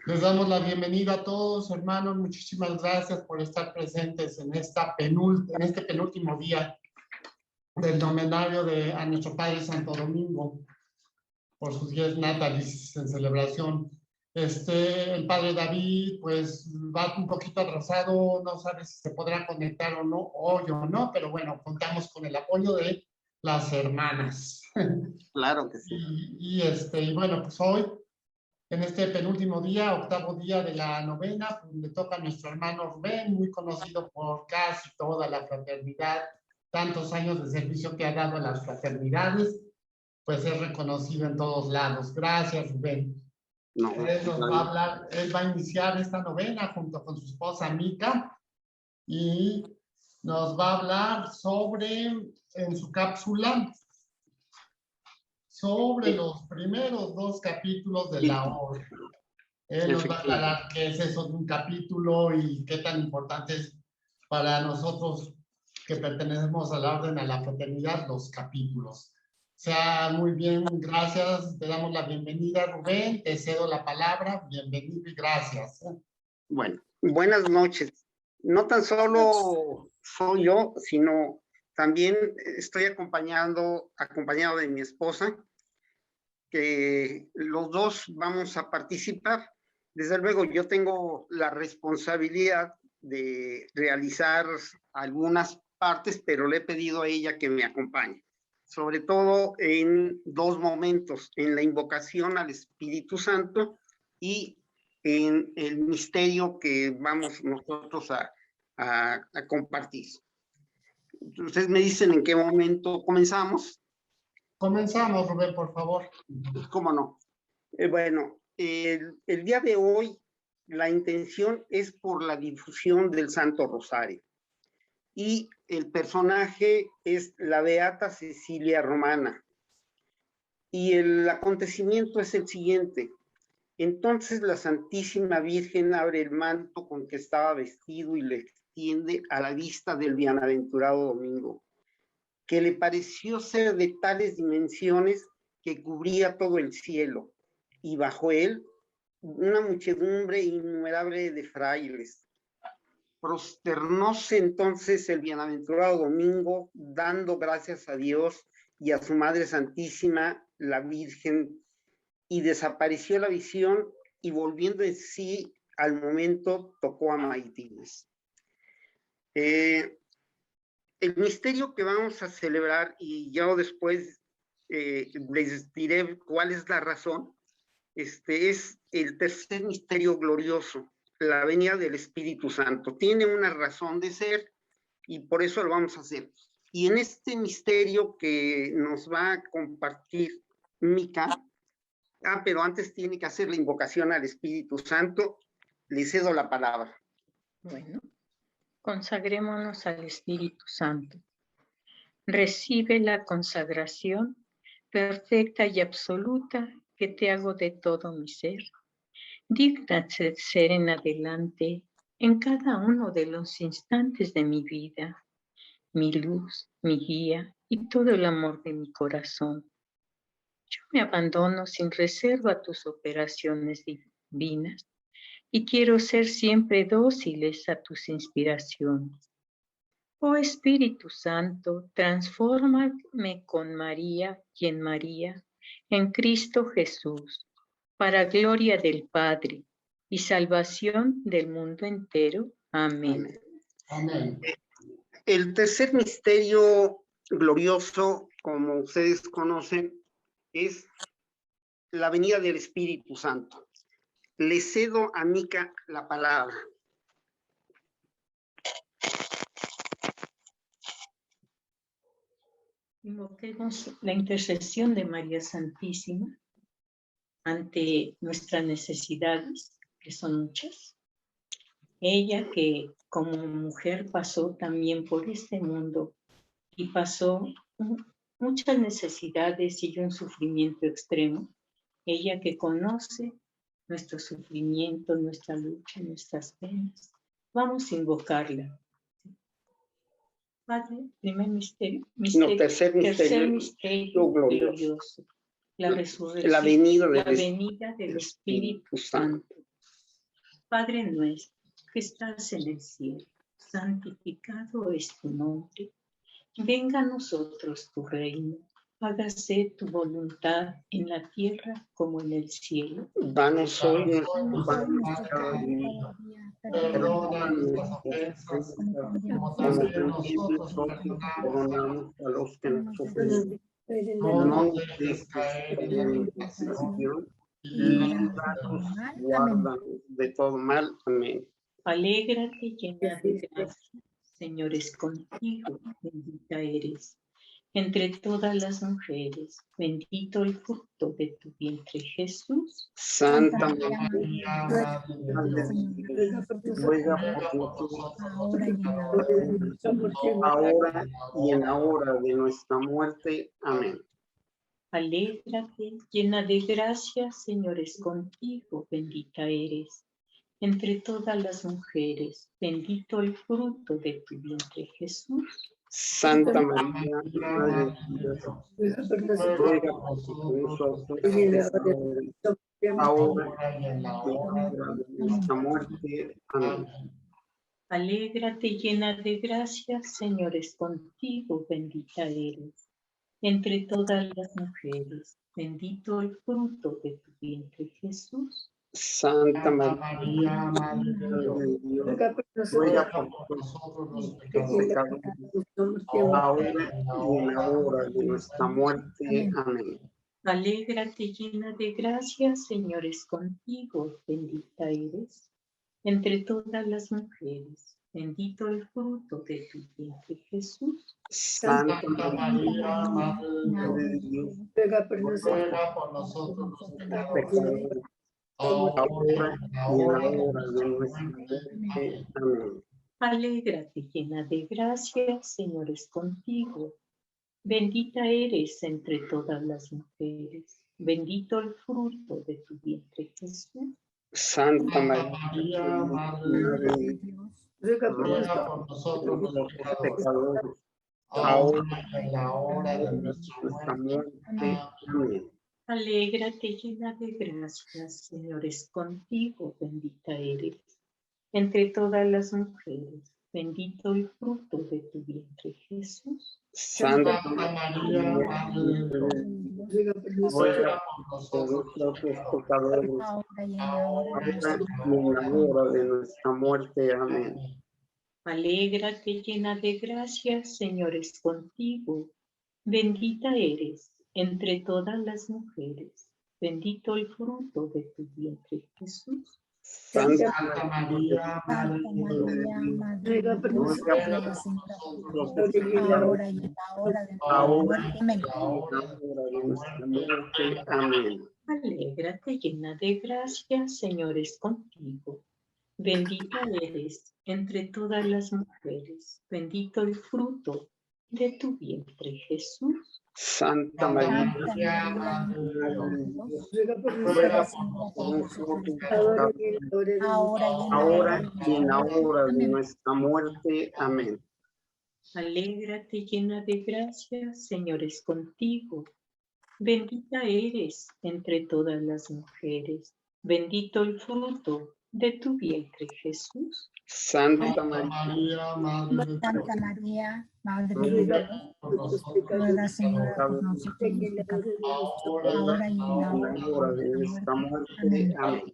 Les damos la bienvenida a todos, hermanos. Muchísimas gracias por estar presentes en este penúltimo día del novenario a nuestro Padre Santo Domingo por sus 10 natalis en celebración. El Padre David, pues, va un poquito atrasado, no sabe si se podrá conectar o no, hoy o no, pero bueno, contamos con el apoyo de las hermanas. Claro que sí. Y bueno, pues hoy, en este penúltimo día, octavo día de la novena, pues, le toca a nuestro hermano Rubén, muy conocido por casi toda la fraternidad, tantos años de servicio que ha dado a las fraternidades, pues es reconocido en todos lados. Gracias, Rubén. No, Él nos va a hablar, él va a iniciar esta novena junto con su esposa Mica y nos va a hablar en su cápsula, sobre los primeros 2 capítulos de la obra. Él nos va a aclarar qué es eso de un capítulo y qué tan importante es para nosotros que pertenecemos a la orden, a la fraternidad, los capítulos. Sea muy bien, gracias. Te damos la bienvenida, Rubén. Te cedo la palabra. Bienvenido y gracias. Bueno, buenas noches. No tan solo soy yo, sino también estoy acompañado de mi esposa, que los dos vamos a participar. Desde luego, yo tengo la responsabilidad de realizar algunas partes, pero le he pedido a ella que me acompañe, sobre todo en 2 momentos, en la invocación al Espíritu Santo y en el misterio que vamos nosotros a compartir. Ustedes me dicen en qué momento comenzamos. Comenzamos, Rubén, por favor. ¿Cómo no? Bueno, el día de hoy la intención es por la difusión del Santo Rosario y el personaje es la Beata Cecilia Romana y el acontecimiento es el siguiente. Entonces la Santísima Virgen abre el manto con que estaba vestido y le extiende a la vista del bienaventurado Domingo, que le pareció ser de tales dimensiones que cubría todo el cielo, y bajo él una muchedumbre innumerable de frailes. Prosternóse entonces el bienaventurado Domingo, dando gracias a Dios y a su Madre Santísima, la Virgen, y desapareció la visión, y volviendo en sí al momento tocó a maitines. El misterio que vamos a celebrar, y yo después les diré cuál es la razón, es el tercer misterio glorioso, la venida del Espíritu Santo. Tiene una razón de ser y por eso lo vamos a hacer. Y en este misterio que nos va a compartir Mica, pero antes tiene que hacer la invocación al Espíritu Santo, le cedo la palabra. Bueno, consagrémonos al Espíritu Santo. Recibe la consagración perfecta y absoluta que te hago de todo mi ser. Dígnate ser en adelante en cada uno de los instantes de mi vida, mi luz, mi guía y todo el amor de mi corazón. Yo me abandono sin reserva a tus operaciones divinas y quiero ser siempre dóciles a tus inspiraciones. Oh Espíritu Santo, transfórmame con María y en María, en Cristo Jesús, para gloria del Padre y salvación del mundo entero. Amén. Amén. El tercer misterio glorioso, como ustedes conocen, es la venida del Espíritu Santo. Le cedo a Mica la palabra. Invoquemos la intercesión de María Santísima ante nuestras necesidades, que son muchas. Ella que como mujer pasó también por este mundo y pasó muchas necesidades y un sufrimiento extremo. Ella que conoce nuestro sufrimiento, nuestra lucha, nuestras penas. Vamos a invocarla. Padre, primer misterio. Tercer misterio glorioso. La resurrección, la venida del Espíritu Santo. Padre nuestro que estás en el cielo, santificado es tu nombre. Venga a nosotros tu reino. Hágase tu voluntad en la tierra como en el cielo. Danos hoy nuestro pan de Nuestro cada pan día. cada día, Perdona perdónanos nuestras Nuestras ofensas, como como también también nosotros nosotros perdonamos. perdonamos a los que nos nos ofenden. No No nos nos dejes dejes caer caer en en la tentación tentación y y líbranos líbranos de todo líbranos, mal. Amén. guárdanos de todo mal. Amén. Alégrate llena de gracia, Señor es contigo, bendita eres entre todas las mujeres, bendito el fruto de tu vientre Jesús. Santa María, María, Madre de Madre Dios, de Señor, Dios, ruega por nosotros, ahora y en la hora de nuestra muerte. ahora y en la hora de nuestra muerte. Amén. Alégrate llena de gracia, Señor es contigo, bendita eres entre todas las mujeres, bendito el fruto de tu vientre Jesús. Santa María, Madre de Dios, ruega por nosotros, pecadores, ahora y en la y en la hora hora de nuestra muerte. Amén. Alégrate llena de gracia, Señor es contigo, bendita eres entre todas las mujeres, bendito el fruto de tu vientre Jesús. Santa María, Madre de Madre Dios, de Dios, ruega ruega por por nosotros los los pecadores, pecadores, ahora ahora y en la y en la hora hora de nuestra muerte. Amén. Alégrate llena de gracia, Señor es contigo, bendita eres entre todas las mujeres, bendito el fruto de tu vientre Jesús. Santa Santa María, María, Madre de Madre Dios, de Dios, ruega por nosotros los pecadores, pecadores, ahora ahora y en la y en la hora de hora de nuestra nuestra muerte. muerte. Amén. Alégrate llena de gracia, Señor es contigo. Bendita eres entre todas las mujeres. Bendito el fruto de tu vientre, Jesús. Santa Santa María, María, Madre de Madre Dios, de Dios, ruega por nosotros los los pecadores, pecadores, ahora ahora y en la hora de y en nuestra nuestra muerte. muerte. Amén. Alégrate llena de gracia, Señor es contigo. Bendita eres entre todas las mujeres. Bendito el fruto de tu vientre, Jesús. Santa Santa María, María, Madre de Dios, ruega por por nosotros los nosotros pecadores, pecadores, ahora y en la hora de ahora nuestra y en la hora de nuestra muerte. Amén. Alégrate llena de gracia, Señor es contigo. Bendita eres entre todas las mujeres. Bendito el fruto de tu vientre, Jesús. Santa Santa María, María, Madre Santa de Dios, María, Madre de Dios, ruega ruega, por Señor, nosotros los los pecadores, ahora y en la hora de nuestra ahora muerte. y Amén. en la y en hora la de hora de nuestra nuestra muerte. muerte. Amén. Alégrate llena de gracia, Señor es contigo. Bendita eres entre todas las mujeres. Bendito el fruto de tu vientre, Jesús. Santa Santa María, María, Madre de Madre Dios, de Dios, ruega Señora, por por nosotros nosotros los los pecadores, pecadores, ahora y en la hora ahora de y en nuestra la muerte. hora de Amén. nuestra muerte. Amén. Alégrate llena de gracia, Señor es contigo. Bendita eres entre todas las mujeres. Bendito el fruto de tu vientre, Jesús. Santa Santa María, María, Madre de Dios, Santa María, Madre de ruega Dios, por nosotros ruega, los Señora, por pecadores, nosotros los pecadores, ahora ahora y y en en la la en hora la de hora de nuestra nuestra muerte. muerte. Amén. Amén.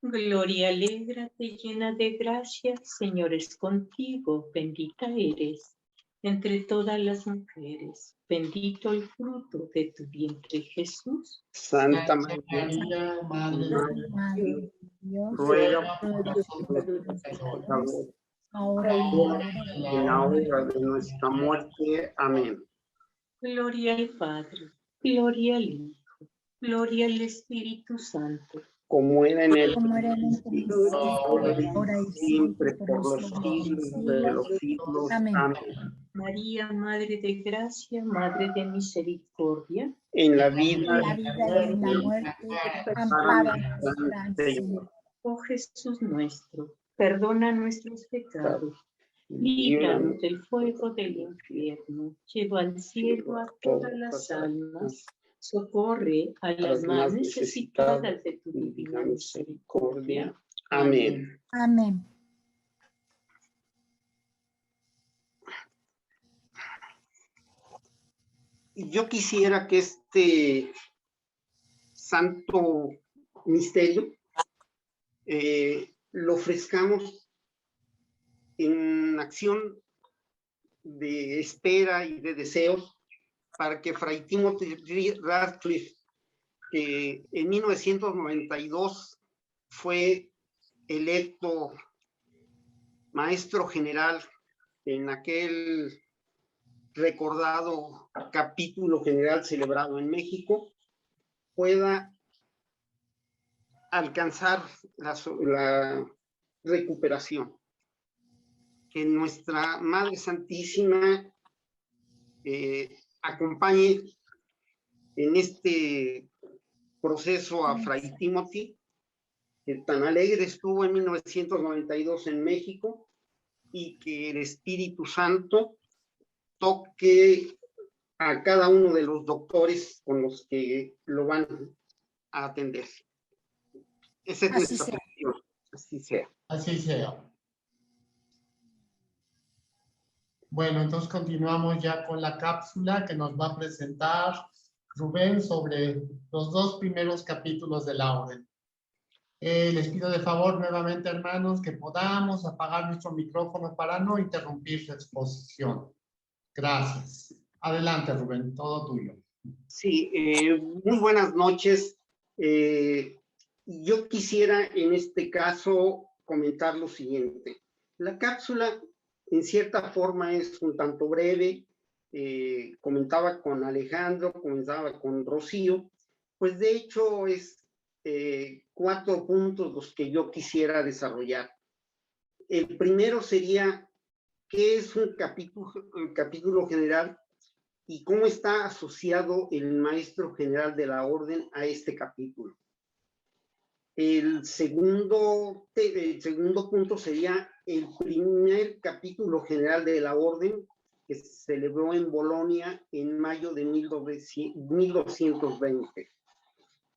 Gloria, alégrate llena de gracia, Señor es contigo. Bendita eres entre todas las mujeres. Bendito el fruto de tu vientre, Jesús. Santa Santa María, María, Madre de Madre Dios, Madre de Dios, ruega por ruega nosotros por los los pecadores, pecadores, pecadores, ahora y en la ahora hora de en y la en la hora de hora de nuestra nuestra muerte. Amén. Gloria al Padre, gloria al Hijo, gloria al Espíritu Santo. Como era en el como era en el principio, principio, ahora ahora y y siempre, siempre, por los siglos de siglos. los siglos. Amén. Amén. María, Madre de Gracia, Madre de Misericordia, En la En vida la vida y en la muerte, ampáranos, ampáranos, Gran Señor. Señor. oh Jesús nuestro, perdona nuestros pecados, Líbranos líbranos del fuego del infierno, lleva al cielo a todas las almas, socorre a las más necesitadas de tu divina misericordia. Amén. Amén. Yo quisiera que este santo misterio lo ofrezcamos en acción de espera y de deseos para que Fray Timothy Radcliffe, que en 1992 fue electo maestro general en aquel recordado capítulo general celebrado en México, pueda alcanzar la recuperación. Que nuestra Madre Santísima acompañe en este proceso a Fray Timothy, que tan alegre estuvo en 1992 en México, y que el Espíritu Santo toque a cada uno de los doctores con los que lo van a atender. Esa es nuestra petición. Así sea. Así sea. Bueno, entonces continuamos ya con la cápsula que nos va a presentar Rubén sobre los 2 primeros capítulos de la orden. Les pido de favor nuevamente, hermanos, que podamos apagar nuestro micrófono para no interrumpir su exposición. Gracias. Adelante, Rubén, todo tuyo. Sí, muy buenas noches. Yo quisiera en este caso comentar lo siguiente. La cápsula en cierta forma es un tanto breve. Comentaba con Alejandro, comentaba con Rocío, pues de hecho es 4 puntos los que yo quisiera desarrollar. El primero sería, ¿qué es un capítulo general y cómo está asociado el maestro general de la orden a este capítulo? El segundo punto sería el primer capítulo general de la orden que se celebró en Bolonia en mayo de 1220.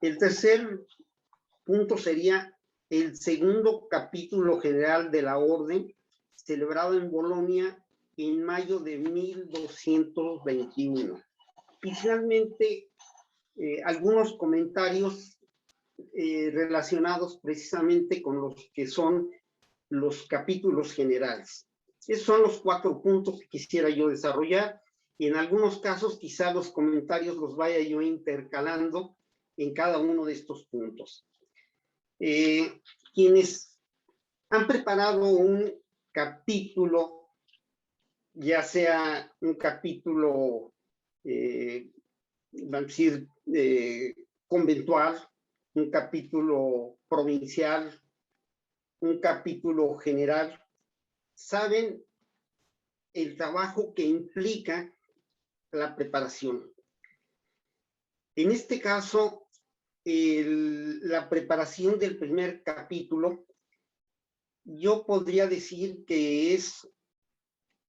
El tercer punto sería el segundo capítulo general de la orden celebrado en Bolonia en mayo de 1221. Y finalmente, algunos comentarios relacionados precisamente con los que son los capítulos generales. Esos son los 4 puntos que quisiera yo desarrollar, y en algunos casos quizá los comentarios los vaya yo intercalando en cada uno de estos puntos. Quienes han preparado un capítulo, ya sea un capítulo, vamos a decir, conventual, un capítulo provincial, un capítulo general, saben el trabajo que implica la preparación. En este caso, la preparación del primer capítulo, yo podría decir que es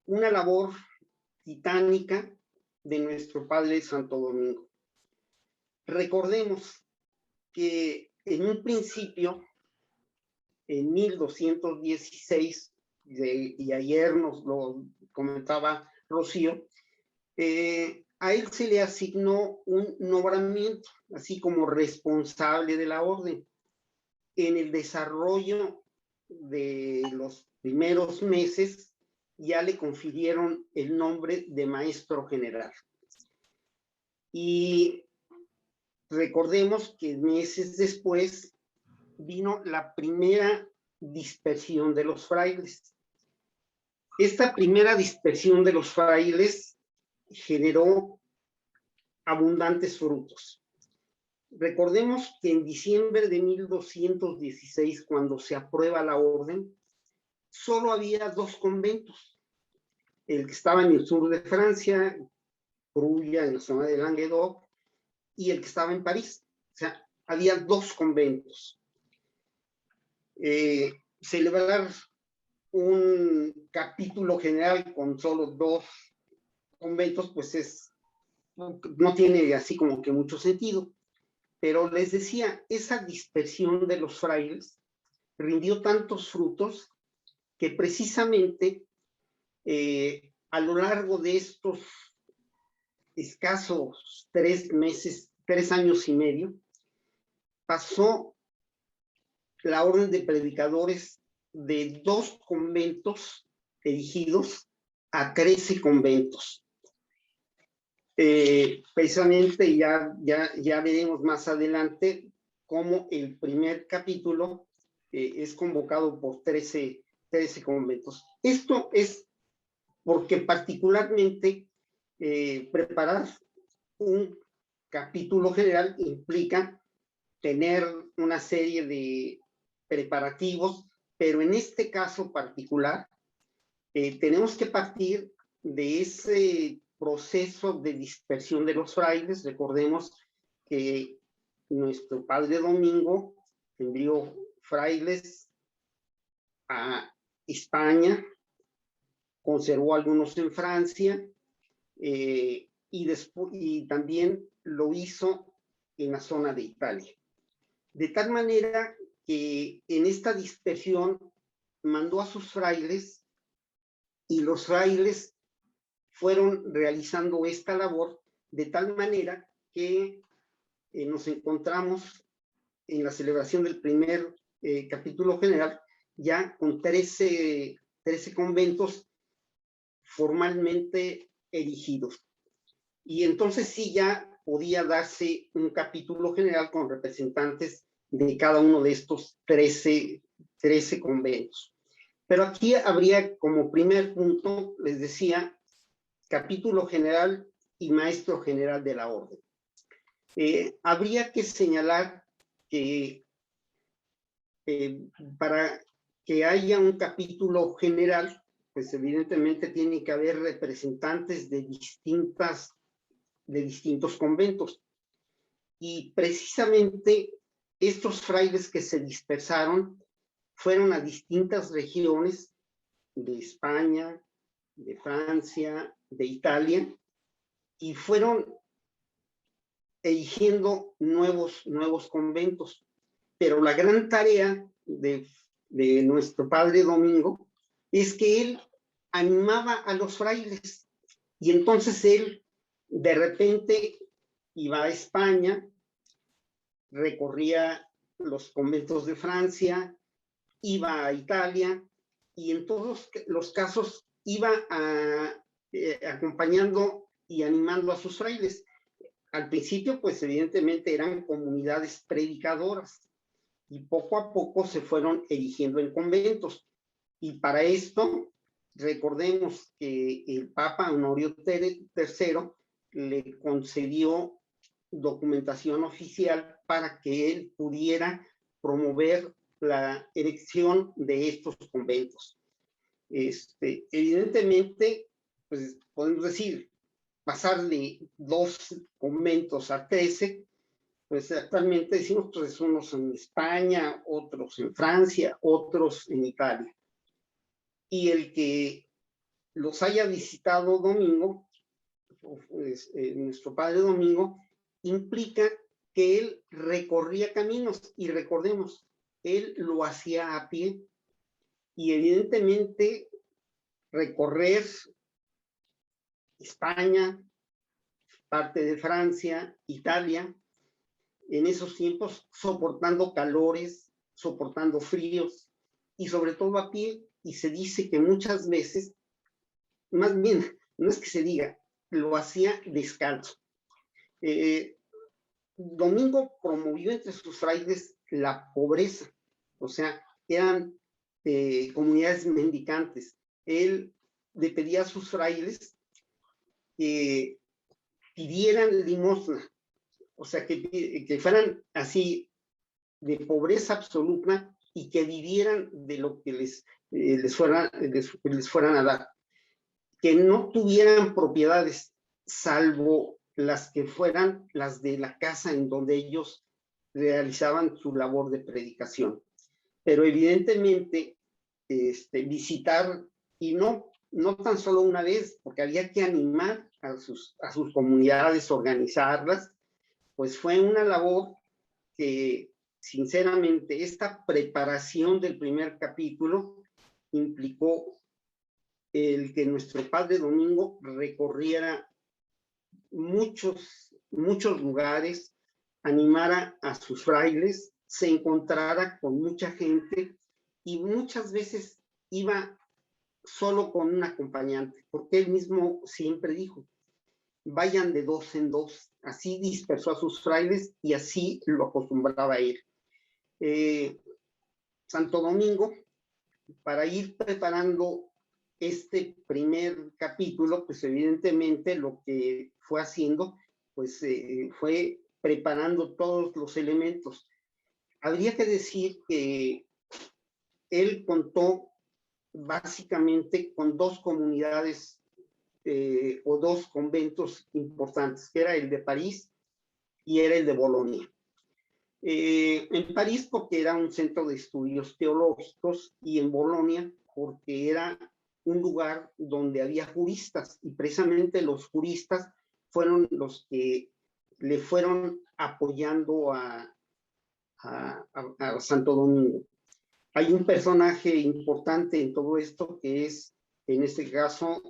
una labor titánica de nuestro Padre Santo Domingo. Recordemos que en un principio, en 1216, y ayer nos lo comentaba Rocío, a él se le asignó un nombramiento, así como responsable de la orden. En el desarrollo de los primeros meses, ya le confirieron el nombre de maestro general. Y recordemos que meses después vino la primera dispersión de los frailes. Esta primera dispersión de los frailes generó abundantes frutos. Recordemos que en diciembre de 1216, cuando se aprueba la orden, solo había 2 conventos. El que estaba en el sur de Francia, Prusia, en la zona de Languedoc, y el que estaba en París. O sea, había 2 conventos. Celebrar un capítulo general con solo 2 conventos, pues no tiene así como que mucho sentido. Pero les decía, esa dispersión de los frailes rindió tantos frutos que precisamente a lo largo de estos escasos 3 meses, 3 años y medio, pasó la orden de predicadores de 2 conventos erigidos a 13 conventos. Precisamente ya veremos más adelante cómo el primer capítulo es convocado por 13 conventos. Esto es porque particularmente preparar un capítulo general implica tener una serie de preparativos, pero en este caso particular tenemos que partir de ese proceso de dispersión de los frailes. Recordemos que nuestro padre Domingo envió frailes a España, conservó algunos en Francia y también lo hizo en la zona de Italia. De tal manera que en esta dispersión mandó a sus frailes y los frailes fueron realizando esta labor de tal manera que nos encontramos en la celebración del primer capítulo general ya con 13 conventos formalmente erigidos. Y entonces sí ya podía darse un capítulo general con representantes de cada uno de estos 13 conventos. Pero aquí habría como primer punto, les decía, capítulo general y maestro general de la orden. Habría que señalar que para que haya un capítulo general, pues evidentemente tiene que haber representantes de distintos conventos. Y precisamente estos frailes que se dispersaron fueron a distintas regiones de España, de Francia, de Italia, y fueron erigiendo nuevos conventos. Pero la gran tarea de nuestro padre Domingo es que él animaba a los frailes, y entonces él de repente iba a España, recorría los conventos de Francia, iba a Italia, y en todos los casos iba acompañando y animando a sus frailes. Al principio, pues evidentemente eran comunidades predicadoras, y poco a poco se fueron erigiendo en conventos. Y para esto, recordemos que el Papa Honorio III le concedió documentación oficial para que él pudiera promover la erección de estos conventos. Evidentemente, pues podemos decir, pasar de 2 conventos a 13, pues actualmente decimos, pues unos en España, otros en Francia, otros en Italia. Y el que los haya visitado Domingo, pues, nuestro padre Domingo, implica que él recorría caminos, y recordemos, él lo hacía a pie, y evidentemente recorrer España, parte de Francia, Italia, en esos tiempos soportando calores, soportando fríos, y sobre todo a pie, y se dice que muchas veces, más bien, no es que se diga, lo hacía descalzo. Domingo promovió entre sus frailes la pobreza, o sea, eran comunidades mendicantes. Él le pedía a sus frailes que pidieran limosna, o sea, que fueran así de pobreza absoluta y que vivieran de lo que les fueran a dar, que no tuvieran propiedades, salvo las que fueran las de la casa en donde ellos realizaban su labor de predicación. Pero evidentemente visitar, y no tan solo una vez, porque había que animar a sus comunidades, organizarlas, pues fue una labor que sinceramente, esta preparación del primer capítulo implicó el que nuestro Padre Domingo recorriera muchos lugares, animara a sus frailes, se encontrara con mucha gente y muchas veces iba solo con un acompañante, porque él mismo siempre dijo, vayan de dos en dos. Así dispersó a sus frailes y así lo acostumbraba a ir. Santo Domingo, para ir preparando este primer capítulo, pues evidentemente lo que fue haciendo, pues fue preparando todos los elementos. Habría que decir que él contó básicamente con dos comunidades o dos conventos importantes, que era el de París y era el de Bolonia. En París porque era un centro de estudios teológicos y en Bolonia porque era un lugar donde había juristas y precisamente los juristas fueron los que le fueron apoyando a Santo Domingo. Hay un personaje importante en todo esto que es, en este caso,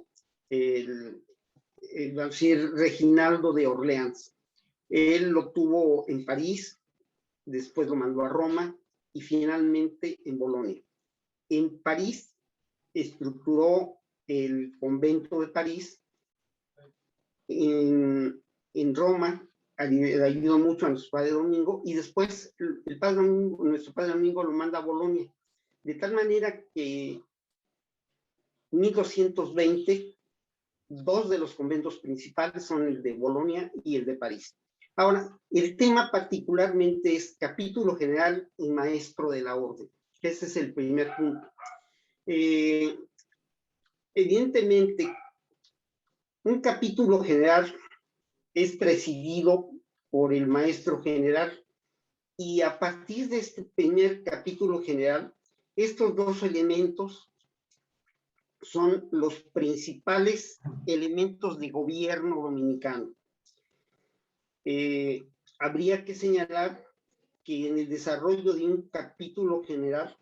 Reginaldo de Orleans. Él lo tuvo en París, después lo mandó a Roma y finalmente en Bolonia. En París estructuró el convento de París. En Roma ayudó mucho a nuestro Padre Domingo y después nuestro Padre Domingo lo manda a Bolonia. De tal manera que en 1220 dos de los conventos principales son el de Bolonia y el de París. Ahora, el tema particularmente es capítulo general y maestro de la orden. Ese es el primer punto. Evidentemente, un capítulo general es presidido por el maestro general y a partir de este primer capítulo general, estos dos elementos son los principales elementos de gobierno dominicano. Habría que señalar que en el desarrollo de un capítulo general,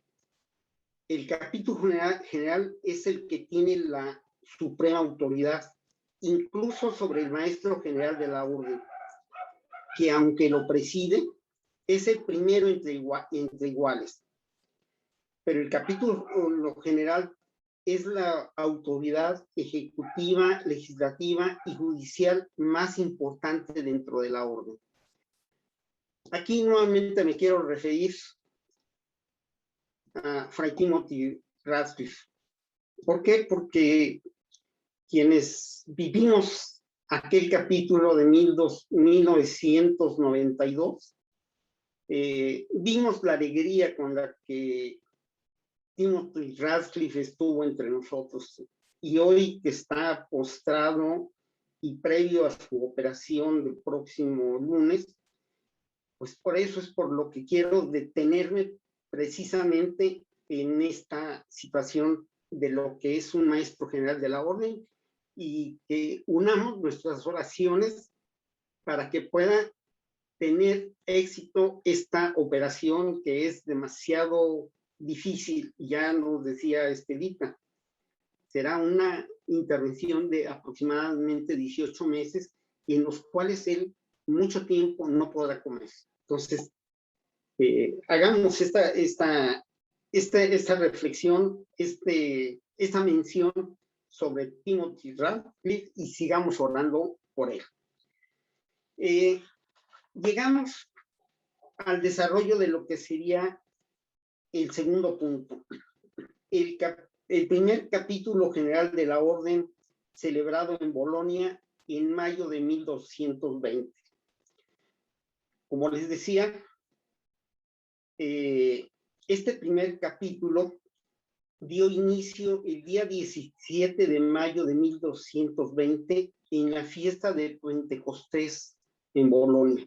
el capítulo general es el que tiene la suprema autoridad, incluso sobre el maestro general de la orden, que aunque lo preside, es el primero entre iguales. Pero el capítulo general es la autoridad ejecutiva, legislativa y judicial más importante dentro de la orden. Aquí nuevamente me quiero referir a Fray Timothy Ratcliffe. ¿Por qué? Porque quienes vivimos aquel capítulo de 1992, vimos la alegría con la que Timothy Ratcliffe estuvo entre nosotros y hoy que está postrado y previo a su operación del próximo lunes, pues por eso es por lo que quiero detenerme precisamente en esta situación de lo que es un maestro general de la orden y que unamos nuestras oraciones para que pueda tener éxito esta operación que es demasiado difícil. Ya nos decía Estelita, será una intervención de aproximadamente 18 meses y en los cuales él mucho tiempo no podrá comer. Entonces, hagamos esta reflexión, esta mención sobre Timothy Ratcliffe y sigamos orando por él. Llegamos al desarrollo de lo que sería el segundo punto. El primer capítulo general de la orden celebrado en Bolonia en mayo de 1220. Como les decía, este primer capítulo dio inicio el día 17 de mayo de 1220 en la fiesta de Pentecostés en Bolonia.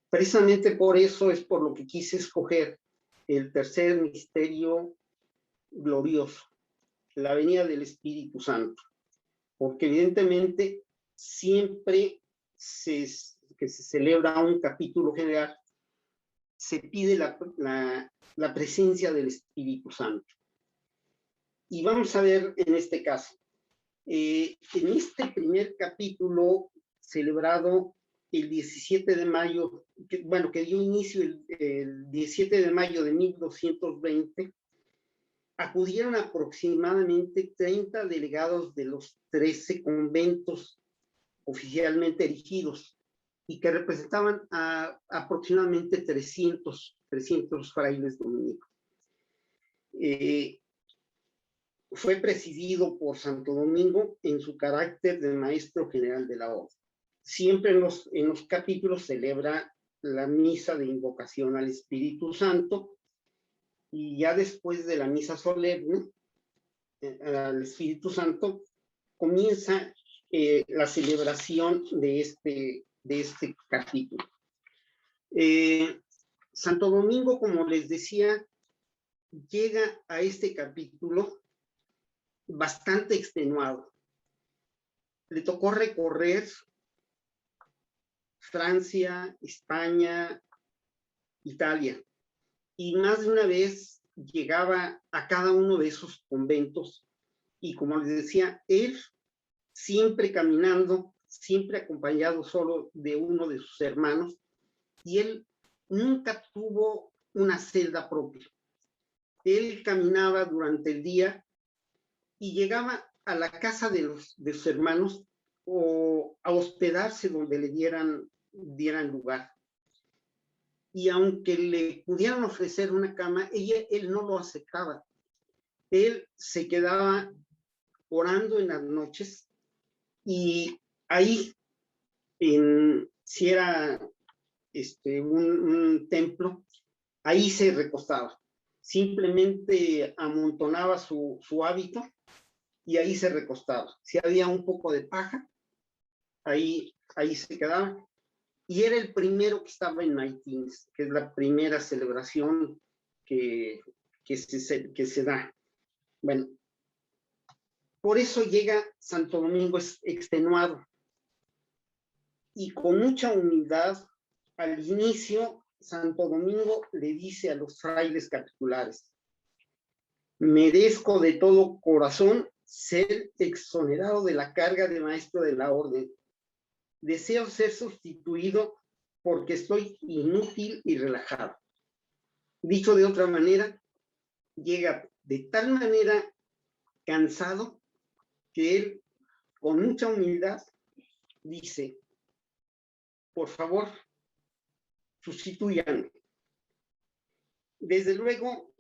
Precisamente por eso es por lo que quise escoger el tercer misterio glorioso, la venida del Espíritu Santo, porque evidentemente siempre que se celebra un capítulo general, se pide la presencia del Espíritu Santo. Y vamos a ver en este caso, en este primer capítulo celebrado el 17 de mayo, que dio inicio el 17 de mayo de 1220, acudieron aproximadamente 30 delegados de los 13 conventos oficialmente erigidos y que representaban a aproximadamente 300 frailes dominicos. Fue presidido por Santo Domingo en su carácter de maestro general de la orden. Siempre en los capítulos celebra la misa de invocación al Espíritu Santo y ya después de la misa solemne al Espíritu Santo comienza la celebración de este capítulo. Santo Domingo, como les decía, llega a este capítulo bastante extenuado. Le tocó recorrer Francia, España, Italia, y más de una vez llegaba a cada uno de esos conventos y, como les decía, él siempre caminando, siempre acompañado solo de uno de sus hermanos, y él nunca tuvo una celda propia. Él caminaba durante el día y llegaba a la casa de sus hermanos o a hospedarse donde le dieran lugar. Y aunque le pudieran ofrecer una cama, él no lo aceptaba. Él se quedaba orando en las noches y ahí, si era un templo, ahí se recostaba. Simplemente amontonaba su hábito y ahí se recostaba. Si había un poco de paja, ahí se quedaba. Y era el primero que estaba en Maitines, que es la primera celebración que se da. Bueno, por eso llega Santo Domingo extenuado y con mucha humildad. Al inicio, Santo Domingo le dice a los frailes capitulares: merezco de todo corazón ser exonerado de la carga de maestro de la orden. Deseo ser sustituido porque estoy inútil y relajado. Dicho de otra manera, llega de tal manera cansado que él, con mucha humildad, dice: por favor, sustituyanme. Desde luego,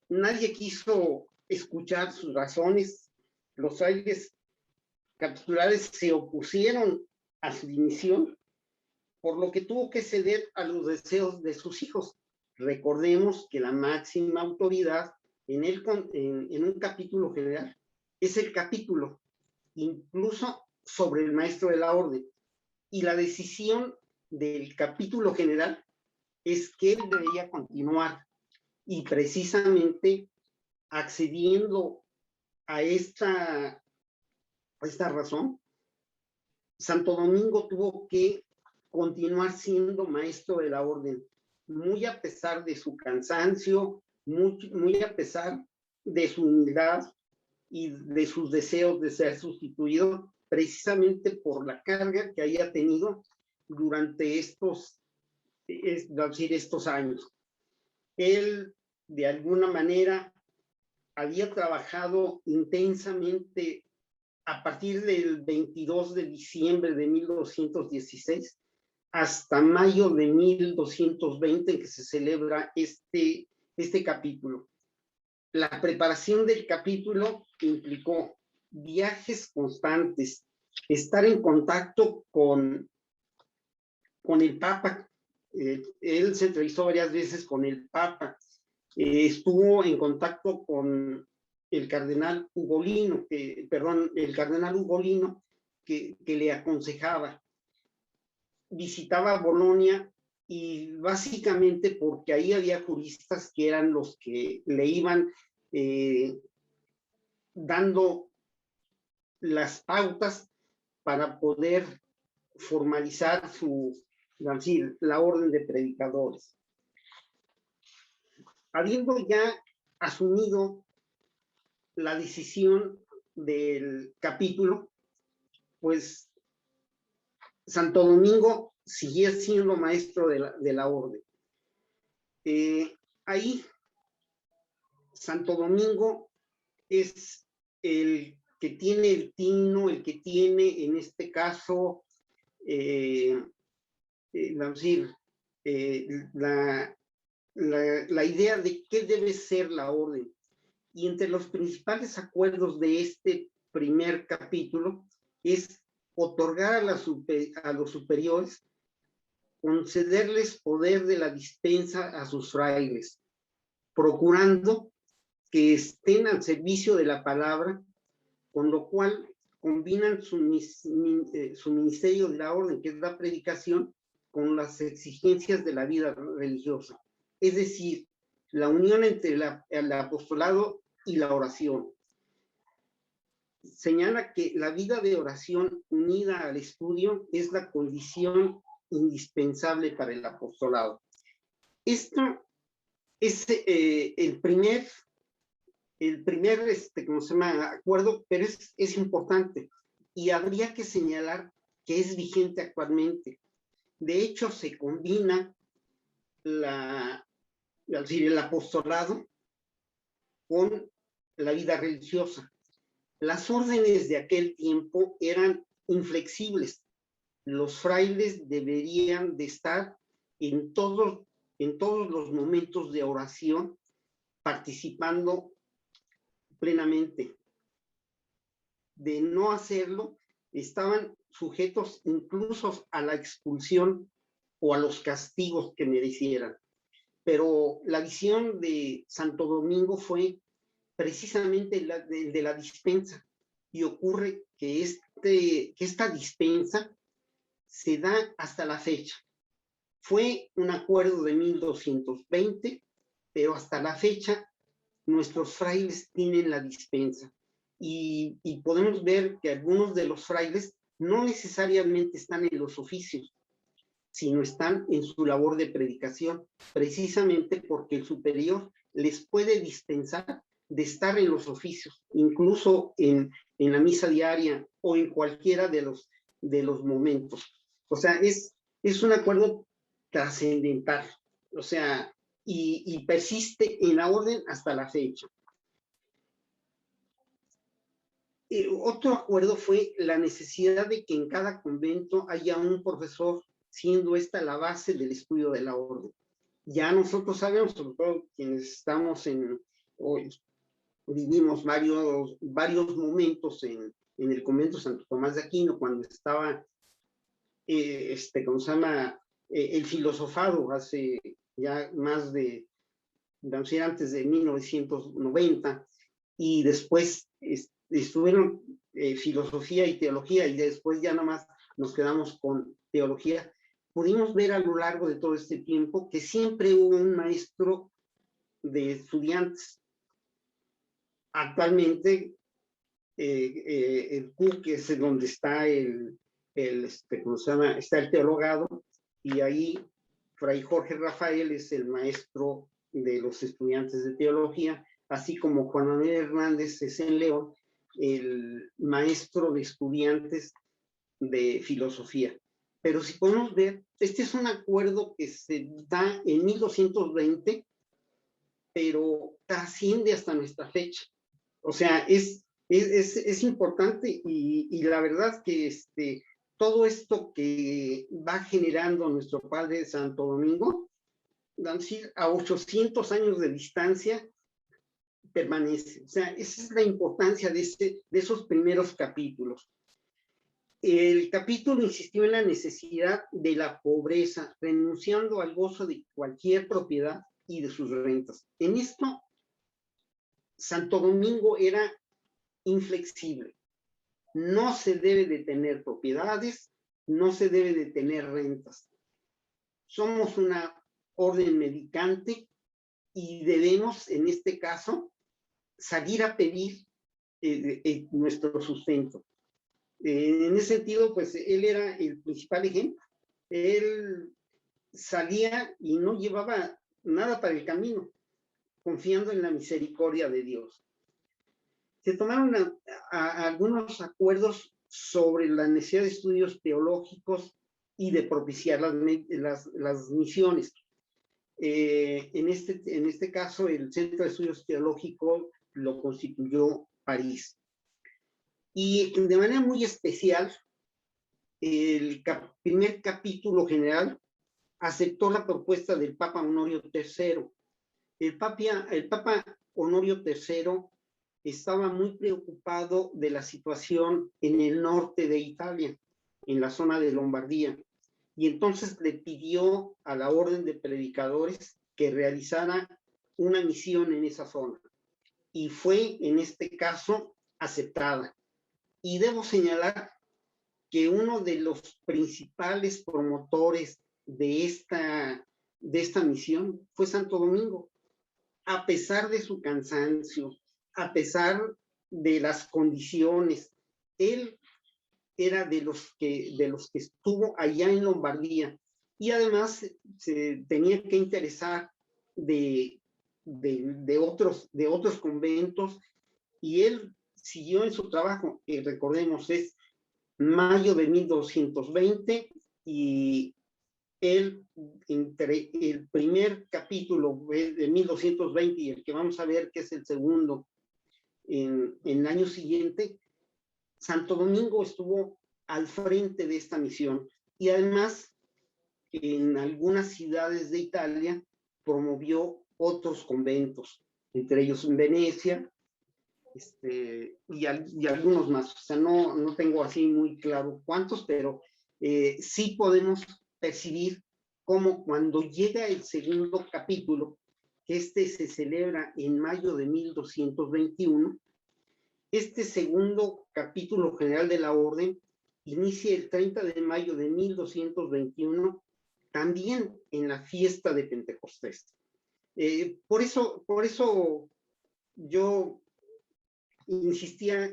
nadie quiso escuchar sus razones. Los frailes capitulares se opusieron a su dimisión, por lo que tuvo que ceder a los deseos de sus hijos. Recordemos que la máxima autoridad en un capítulo general es el capítulo, incluso sobre el maestro de la orden. Y la decisión del capítulo general es que él debería continuar, y precisamente accediendo a esta razón, Santo Domingo tuvo que continuar siendo maestro de la orden, muy a pesar de su cansancio, muy a pesar de su humildad y de sus deseos de ser sustituido, precisamente por la carga que haya tenido durante estos años. Él, de alguna manera, había trabajado intensamente a partir del 22 de diciembre de 1216 hasta mayo de 1220, en que se celebra este capítulo. La preparación del capítulo implicó viajes constantes, estar en contacto con el Papa. Él se entrevistó varias veces con el Papa. Estuvo en contacto con el cardenal Ugolino, que le aconsejaba. Visitaba Bolonia, y básicamente porque ahí había juristas que eran los que le iban dando las pautas para poder formalizar la orden de predicadores. habiendo ya asumido la decisión del capítulo, pues Santo Domingo siguió siendo maestro de la orden. Ahí Santo Domingo es el que tiene el tino, el que tiene en este caso, vamos a decir, la idea de qué debe ser la orden. Y entre los principales acuerdos de este primer capítulo es otorgar a los superiores, concederles poder de la dispensa a sus frailes, procurando que estén al servicio de la palabra, con lo cual combinan su ministerio de la orden, que es la predicación, con las exigencias de la vida religiosa. Es decir, la unión entre el apostolado y la oración. Señala que la vida de oración unida al estudio es la condición indispensable para el apostolado. Esto es el primer ¿cómo se llama? Acuerdo, pero es importante y habría que señalar que es vigente actualmente. De hecho, se combina el apostolado con la vida religiosa. Las órdenes de aquel tiempo eran inflexibles. Los frailes deberían de estar en todos los momentos de oración, participando plenamente. De no hacerlo, estaban sujetos incluso a la expulsión o a los castigos que merecieran. Pero la visión de Santo Domingo fue precisamente de la dispensa, y ocurre que esta dispensa se da hasta la fecha. Fue un acuerdo de 1220, pero hasta la fecha nuestros frailes tienen la dispensa, y podemos ver que algunos de los frailes no necesariamente están en los oficios, sino están en su labor de predicación, precisamente porque el superior les puede dispensar de estar en los oficios, incluso en la misa diaria o en cualquiera de los momentos. O sea, es un acuerdo trascendental, o sea, y persiste en la orden hasta la fecha. Otro acuerdo fue la necesidad de que en cada convento haya un profesor, siendo esta la base del estudio de la orden. Ya nosotros sabemos, sobre todo quienes estamos hoy vivimos varios momentos en el convento Santo Tomás de Aquino, cuando estaba, ¿cómo se llama? El filosofado hace ya más de, vamos a decir, antes de 1990, y después estuvieron filosofía y teología, y después ya nomás nos quedamos con teología. Pudimos ver a lo largo de todo este tiempo que siempre hubo un maestro de estudiantes. Actualmente, el CUC es donde está ¿cómo se llama? Está el teologado, y ahí Fray Jorge Rafael es el maestro de los estudiantes de teología, así como Juan Manuel Hernández es en León el maestro de estudiantes de filosofía. Pero si podemos ver, este es un acuerdo que se da en 1220, pero trasciende hasta nuestra fecha. O sea, es importante, y la verdad que todo esto que va generando nuestro padre Santo Domingo, vamos a decir, a 800 años de distancia, permanece. O sea, esa es la importancia de esos primeros capítulos. El capítulo insistió en la necesidad de la pobreza, renunciando al gozo de cualquier propiedad y de sus rentas. En esto, Santo Domingo era inflexible. No se debe de tener propiedades, no se debe de tener rentas. Somos una orden mendicante y debemos, en este caso, salir a pedir nuestro sustento. En ese sentido, pues él era el principal ejemplo. Él salía y no llevaba nada para el camino. confiando en la misericordia de Dios. Se tomaron algunos acuerdos sobre la necesidad de estudios teológicos y de propiciar las misiones. En este caso, el Centro de Estudios Teológicos lo constituyó París. Y de manera muy especial, el primer capítulo general aceptó la propuesta del Papa Honorio III. El Papa Honorio III estaba muy preocupado de la situación en el norte de Italia, en la zona de Lombardía, y entonces le pidió a la Orden de Predicadores que realizara una misión en esa zona, y fue en este caso aceptada. Y debo señalar que uno de los principales promotores de esta misión fue Santo Domingo. A pesar de su cansancio, a pesar de las condiciones, él era de los que estuvo allá en Lombardía, y además se tenía que interesar de otros conventos, y él siguió en su trabajo. Recordemos, es mayo de 1220, y él, entre el primer capítulo de 1220 y el que vamos a ver, que es el segundo, en el año siguiente, Santo Domingo estuvo al frente de esta misión, y además en algunas ciudades de Italia promovió otros conventos, entre ellos en Venecia, y algunos más. O sea, no tengo así muy claro cuántos, pero sí podemos percibir cómo cuando llega el segundo capítulo, que se celebra en mayo de 1221, este segundo capítulo general de la orden inicia el 30 de mayo de 1221, también en la fiesta de Pentecostés. Por eso yo insistía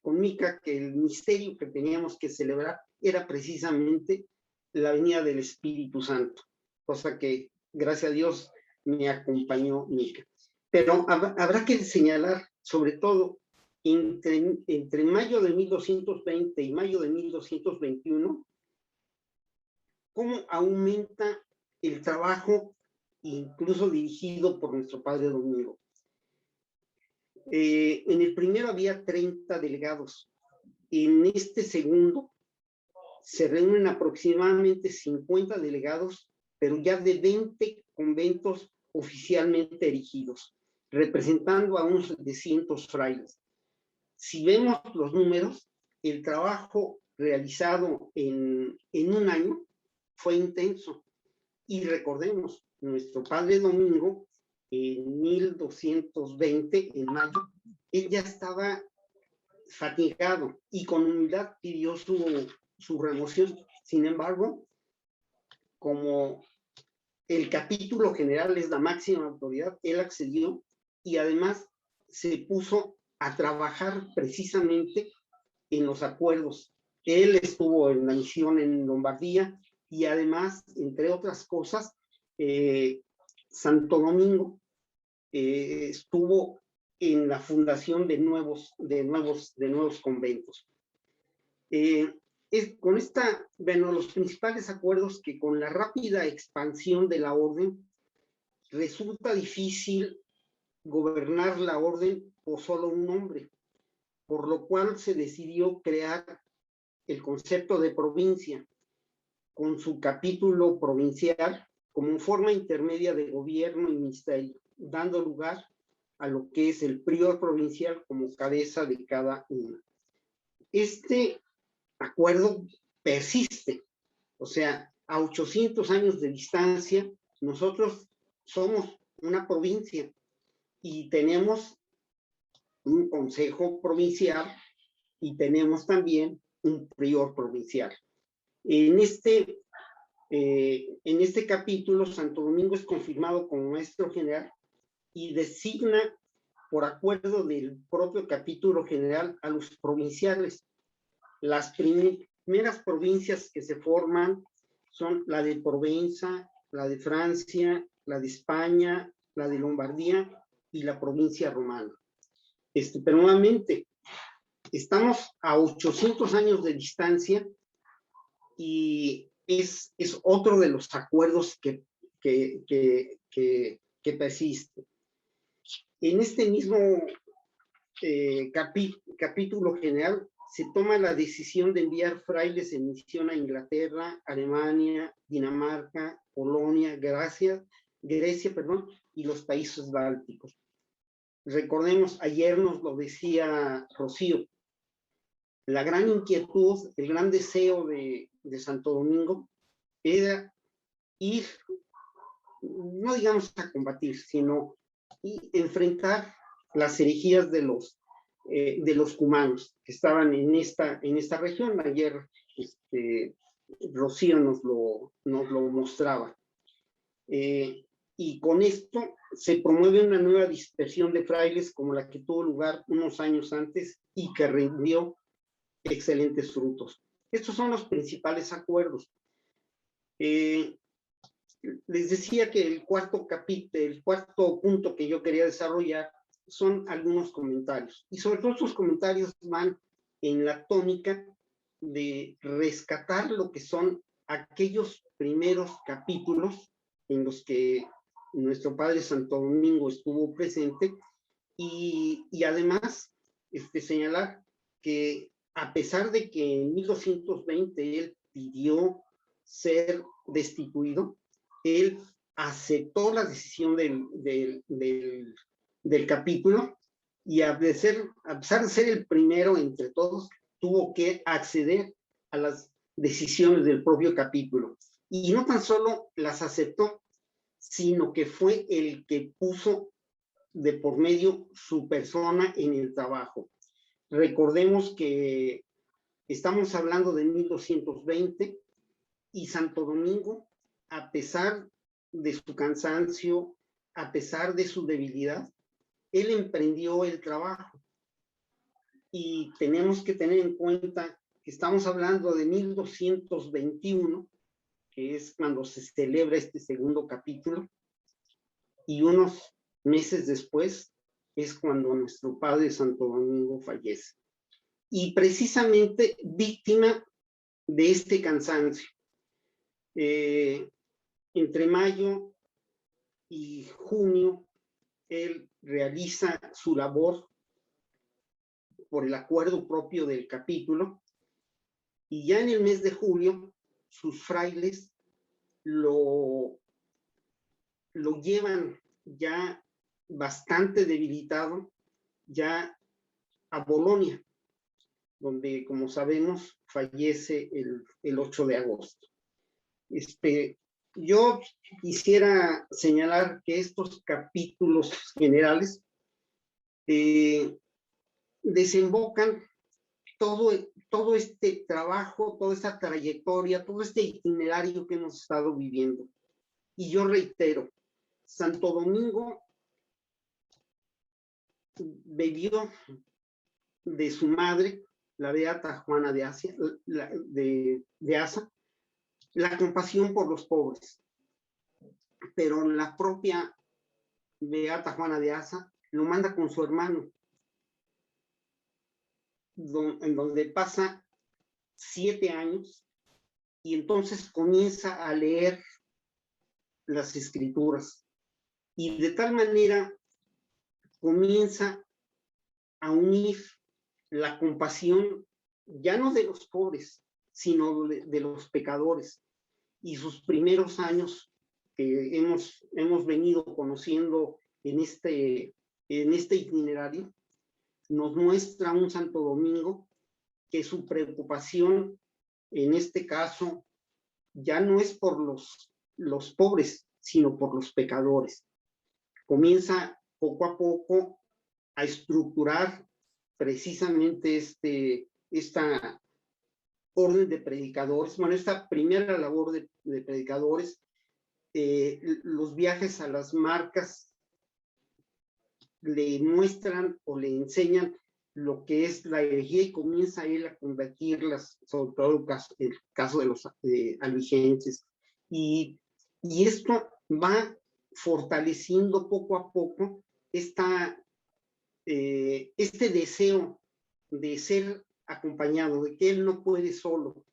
con Mica que el misterio que teníamos que celebrar era precisamente la venida del Espíritu Santo, cosa que, gracias a Dios, me acompañó Mica. Pero habrá que señalar, sobre todo, entre mayo de 1220 y mayo de 1221, cómo aumenta el trabajo, incluso dirigido por nuestro Padre Domingo. En el primero había 30 delegados. En este segundo se reúnen aproximadamente 50 delegados, pero ya de 20 conventos oficialmente erigidos, representando a unos 700 frailes. Si vemos los números, el trabajo realizado en un año fue intenso. Y recordemos, nuestro Padre Domingo, en 1220, en mayo, él ya estaba fatigado y con humildad pidió su remoción. Sin embargo, como el capítulo general es la máxima autoridad, él accedió, y además se puso a trabajar precisamente en los acuerdos. Él estuvo en la misión en Lombardía, y además, entre otras cosas, Santo Domingo estuvo en la fundación de nuevos conventos. Los principales acuerdos, que con la rápida expansión de la orden resulta difícil gobernar la orden por solo un hombre, por lo cual se decidió crear el concepto de provincia, con su capítulo provincial como forma intermedia de gobierno y ministerio, dando lugar a lo que es el prior provincial como cabeza de cada uno. Este acuerdo persiste, o sea, a 800 años de distancia, nosotros somos una provincia y tenemos un consejo provincial y tenemos también un prior provincial. En este capítulo, Santo Domingo es confirmado como maestro general y designa, por acuerdo del propio capítulo general, a los provinciales. Las primeras provincias que se forman son la de Provenza, la de Francia, la de España, la de Lombardía y la provincia romana. Pero nuevamente, estamos a 800 años de distancia y es otro de los acuerdos que persiste. En este mismo capítulo general se toma la decisión de enviar frailes en misión a Inglaterra, Alemania, Dinamarca, Polonia, Grecia, y los países bálticos. Recordemos, ayer nos lo decía Rocío, la gran inquietud, el gran deseo de Santo Domingo era ir, no digamos a combatir, sino enfrentar las herejías de los cumanos que estaban en esta región. Ayer Rocío nos lo mostraba. Y con esto se promueve una nueva dispersión de frailes como la que tuvo lugar unos años antes y que rindió excelentes frutos. Estos son los principales acuerdos. Les decía que el cuarto punto que yo quería desarrollar son algunos comentarios. Y sobre todo estos comentarios van en la tónica de rescatar lo que son aquellos primeros capítulos en los que nuestro padre Santo Domingo estuvo presente y además señalar que a pesar de que en 1220 él pidió ser destituido, él aceptó la decisión del capítulo y a pesar de ser el primero entre todos, tuvo que acceder a las decisiones del propio capítulo. Y no tan solo las aceptó, sino que fue el que puso de por medio su persona en el trabajo. Recordemos que estamos hablando de 1220 y Santo Domingo, a pesar de su cansancio, a pesar de su debilidad, él emprendió el trabajo. Y tenemos que tener en cuenta que estamos hablando de 1221, que es cuando se celebra este segundo capítulo, y unos meses después es cuando nuestro padre Santo Domingo fallece. Y precisamente víctima de este cansancio. Entre mayo y junio, él realiza su labor por el acuerdo propio del capítulo, y ya en el mes de julio, sus frailes lo llevan ya bastante debilitado, ya a Bolonia, donde, como sabemos, fallece el 8 de agosto. Yo quisiera señalar que estos capítulos generales desembocan todo este trabajo, toda esta trayectoria, todo este itinerario que hemos estado viviendo. Y yo reitero, Santo Domingo bebió de su madre, la beata Juana de Asa, la compasión por los pobres. Pero la propia beata Juana de Asa lo manda con su hermano, en donde pasa 7 años, y entonces comienza a leer las escrituras, y de tal manera comienza a unir la compasión ya no de los pobres, sino de los pecadores. Y sus primeros años que hemos venido conociendo en este itinerario nos muestra un Santo Domingo que su preocupación en este caso ya no es por los pobres, sino por los pecadores. Comienza poco a poco a estructurar precisamente esta orden de predicadores, bueno, esta primera labor de predicadores, los viajes a las marcas le muestran o le enseñan lo que es la herejía, y comienza él a combatirlas, sobre todo el caso de los albigenses. Y esto va fortaleciendo poco a poco este deseo de ser acompañado, de que él no puede solo.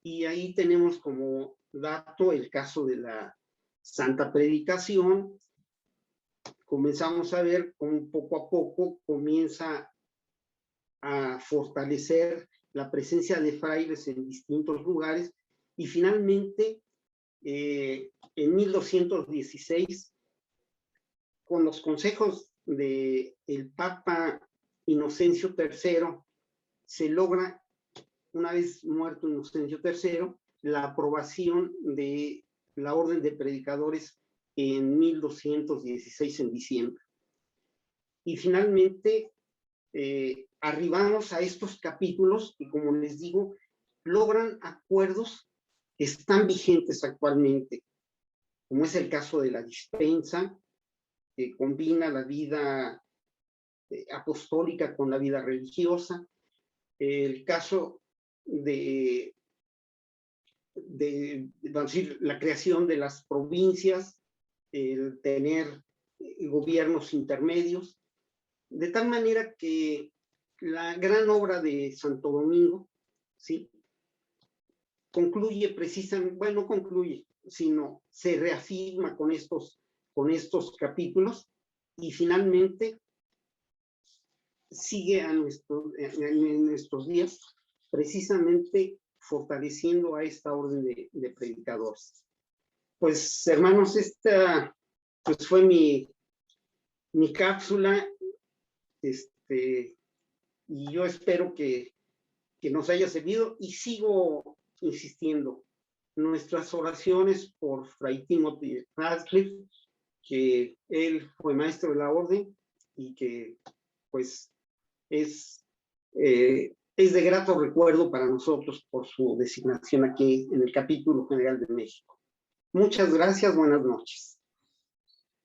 Y ahí tenemos como dato el caso de la Santa Predicación. Comenzamos a ver cómo poco a poco comienza a fortalecer la presencia de frailes en distintos lugares y finalmente en 1216, con los consejos del Papa Inocencio III, se logra, una vez muerto Inocencio III, la aprobación de la Orden de Predicadores en 1216 en diciembre. Y finalmente arribamos a estos capítulos que, como les digo, logran acuerdos que están vigentes actualmente, como es el caso de la dispensa, que combina la vida apostólica con la vida religiosa, el caso de decir, la creación de las provincias, el tener gobiernos intermedios, de tal manera que la gran obra de Santo Domingo, ¿sí?, concluye precisamente, bueno, no concluye, sino se reafirma con estos capítulos y finalmente sigue en nuestros días, precisamente fortaleciendo a esta orden de predicadores. Pues, hermanos, esta pues fue mi cápsula, y yo espero que nos haya servido, y sigo insistiendo, nuestras oraciones por Fray Timothy Radcliffe, que él fue maestro de la orden y que pues es de grato recuerdo para nosotros por su designación aquí en el Capítulo General de México. Muchas gracias, buenas noches.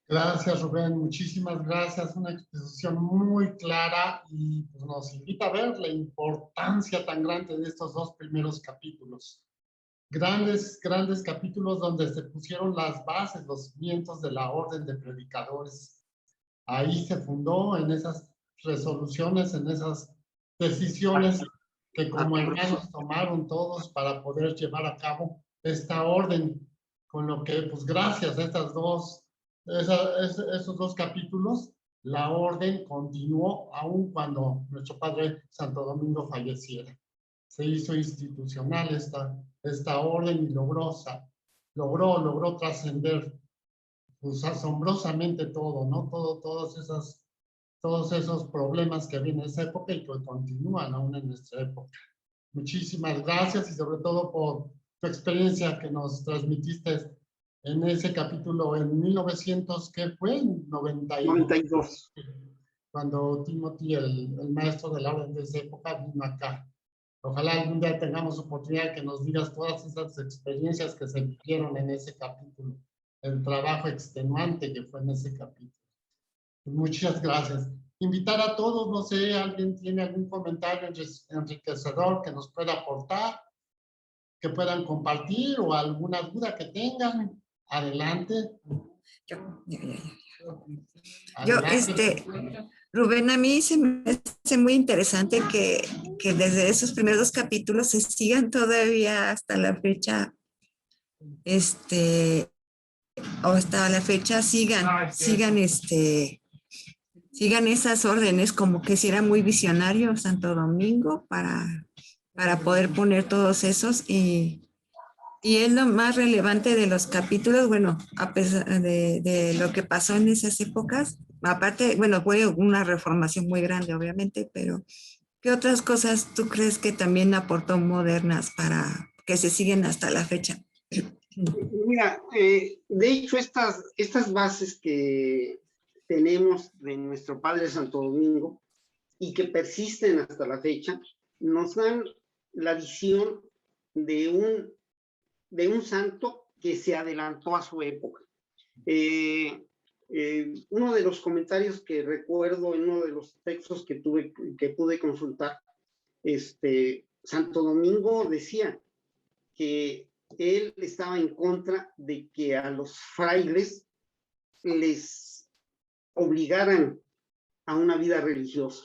Gracias, Rubén, muchísimas gracias. Una exposición muy clara y pues, nos invita a ver la importancia tan grande de estos dos primeros capítulos. Grandes capítulos donde se pusieron las bases, los cimientos de la orden de predicadores. Ahí se fundó, en esas resoluciones, en esas decisiones que como hermanos tomaron todos para poder llevar a cabo esta orden, con lo que, pues gracias a esos dos capítulos, la orden continuó aún cuando nuestro padre Santo Domingo falleciera. Se hizo institucional esta orden y logró trascender pues asombrosamente todo, ¿no? Todos esos problemas que había en esa época y que continúan aún en nuestra época. Muchísimas gracias y sobre todo por tu experiencia que nos transmitiste en ese capítulo en 1900, ¿qué fue? 92. Cuando Timothy, el maestro de la orden de esa época, vino acá. Ojalá algún día tengamos oportunidad que nos digas todas esas experiencias que se vivieron en ese capítulo, el trabajo extenuante que fue en ese capítulo. Muchas gracias. Invitar a todos, no sé, ¿alguien tiene algún comentario enriquecedor que nos pueda aportar, que puedan compartir o alguna duda que tengan? Adelante. Rubén, a mí se me hace muy interesante que desde esos primeros dos capítulos se sigan todavía hasta la fecha, o hasta la fecha sigan esas órdenes, como que si era muy visionario Santo Domingo para poder poner todos esos, y es lo más relevante de los capítulos, bueno, a pesar de lo que pasó en esas épocas. Aparte, bueno, fue una reformación muy grande, obviamente, pero ¿qué otras cosas tú crees que también aportó modernas para que se siguen hasta la fecha? Mira, de hecho, estas bases que tenemos de nuestro Padre Santo Domingo y que persisten hasta la fecha, nos dan la visión de un santo que se adelantó a su época. Uno de los comentarios que recuerdo en uno de los textos que pude consultar, Santo Domingo decía que él estaba en contra de que a los frailes les obligaran a una vida religiosa.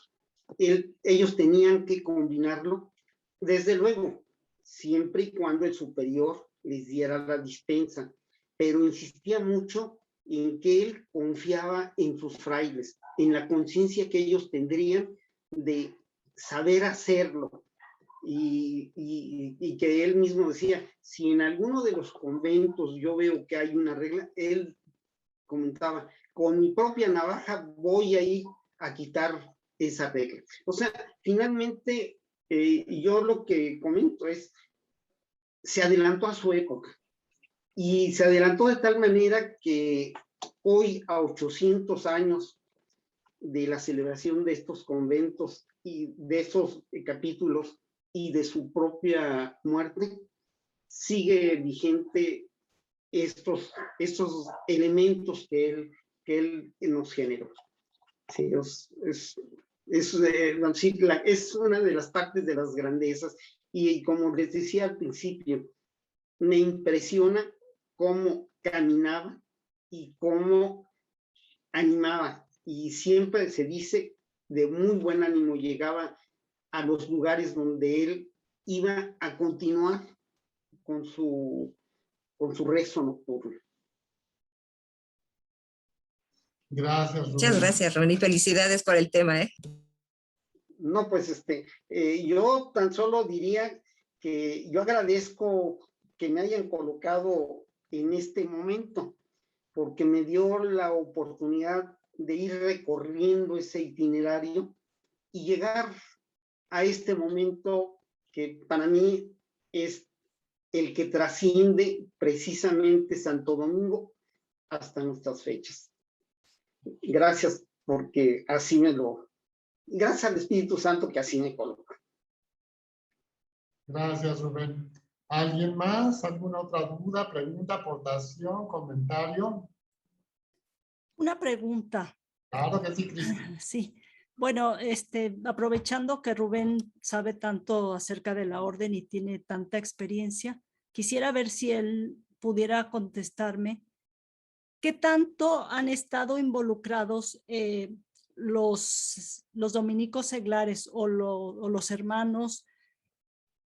Ellos tenían que combinarlo, desde luego, siempre y cuando el superior les diera la dispensa, pero insistía mucho en que él confiaba en sus frailes, en la conciencia que ellos tendrían de saber hacerlo, y que él mismo decía, si en alguno de los conventos yo veo que hay una regla, él comentaba, con mi propia navaja voy a ir a quitar esa regla. O sea, finalmente, yo lo que comento es, se adelantó a su época, y se adelantó de tal manera que hoy, a 800 años de la celebración de estos conventos y de esos capítulos y de su propia muerte, sigue vigente estos elementos que él nos generó. Sí, es una de las partes de las grandezas, y como les decía al principio, me impresiona cómo caminaba y cómo animaba, y siempre se dice de muy buen ánimo llegaba a los lugares donde él iba a continuar con su rezo nocturno. Gracias, Rubén. Muchas gracias, Rubén, y felicidades por el tema, ¿eh? No, pues yo tan solo diría que yo agradezco que me hayan colocado en este momento, porque me dio la oportunidad de ir recorriendo ese itinerario y llegar a este momento que para mí es el que trasciende precisamente Santo Domingo hasta nuestras fechas. Gracias, porque así gracias al Espíritu Santo que así me coloca. Gracias, Rubén. ¿Alguien más? ¿Alguna otra duda, pregunta, aportación, comentario? Una pregunta. Claro que sí, Cristi. Sí. Bueno, aprovechando que Rubén sabe tanto acerca de la orden y tiene tanta experiencia, quisiera ver si él pudiera contestarme qué tanto han estado involucrados los dominicos seglares o los hermanos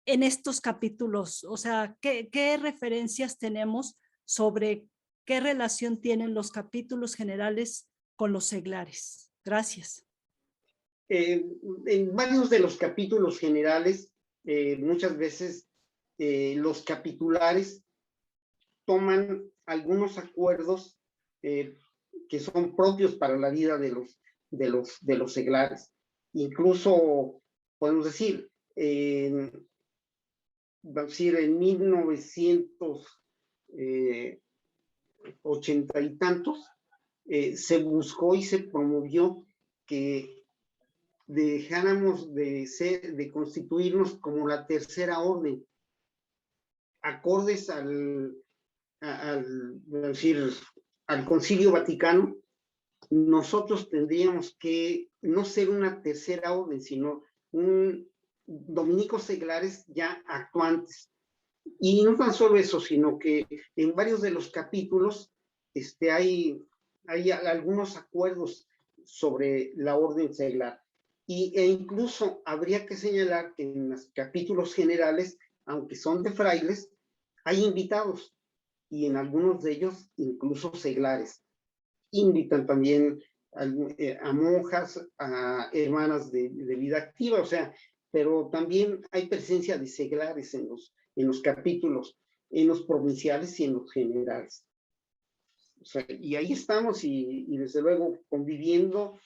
en estos capítulos. O sea, ¿qué referencias tenemos sobre qué relación tienen los capítulos generales con los seglares? Gracias. En varios de los capítulos generales, muchas veces los capitulares toman algunos acuerdos que son propios para la vida de los seglares. Incluso, podemos decir, en 1980 y tantos, se buscó y se promovió que dejáramos de constituirnos como la tercera orden, acordes al Concilio Vaticano. Nosotros tendríamos que no ser una tercera orden, sino un dominicos seglares ya actuantes. Y no tan solo eso, sino que en varios de los capítulos hay algunos acuerdos sobre la orden seglar. E incluso habría que señalar que en los capítulos generales, aunque son de frailes, hay invitados, y en algunos de ellos incluso seglares. Invitan también a monjas, a hermanas de vida activa, o sea, pero también hay presencia de seglares en los capítulos, en los provinciales y en los generales. O sea, y ahí estamos, y desde luego conviviendo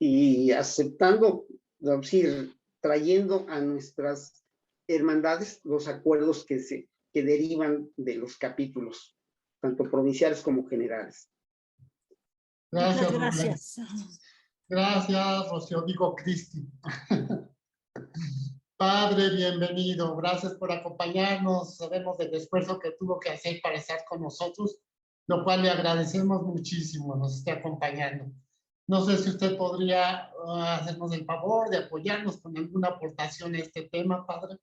y aceptando, es decir, trayendo a nuestras hermandades los acuerdos que derivan de los capítulos, tanto provinciales como generales. Gracias, Muchas gracias. Rubén. Gracias, Rocío. Digo, Cristi. Padre, bienvenido. Gracias por acompañarnos. Sabemos del esfuerzo que tuvo que hacer para estar con nosotros, lo cual le agradecemos muchísimo, nos esté acompañando. No sé si usted podría hacernos el favor de apoyarnos con alguna aportación a este tema, Padre.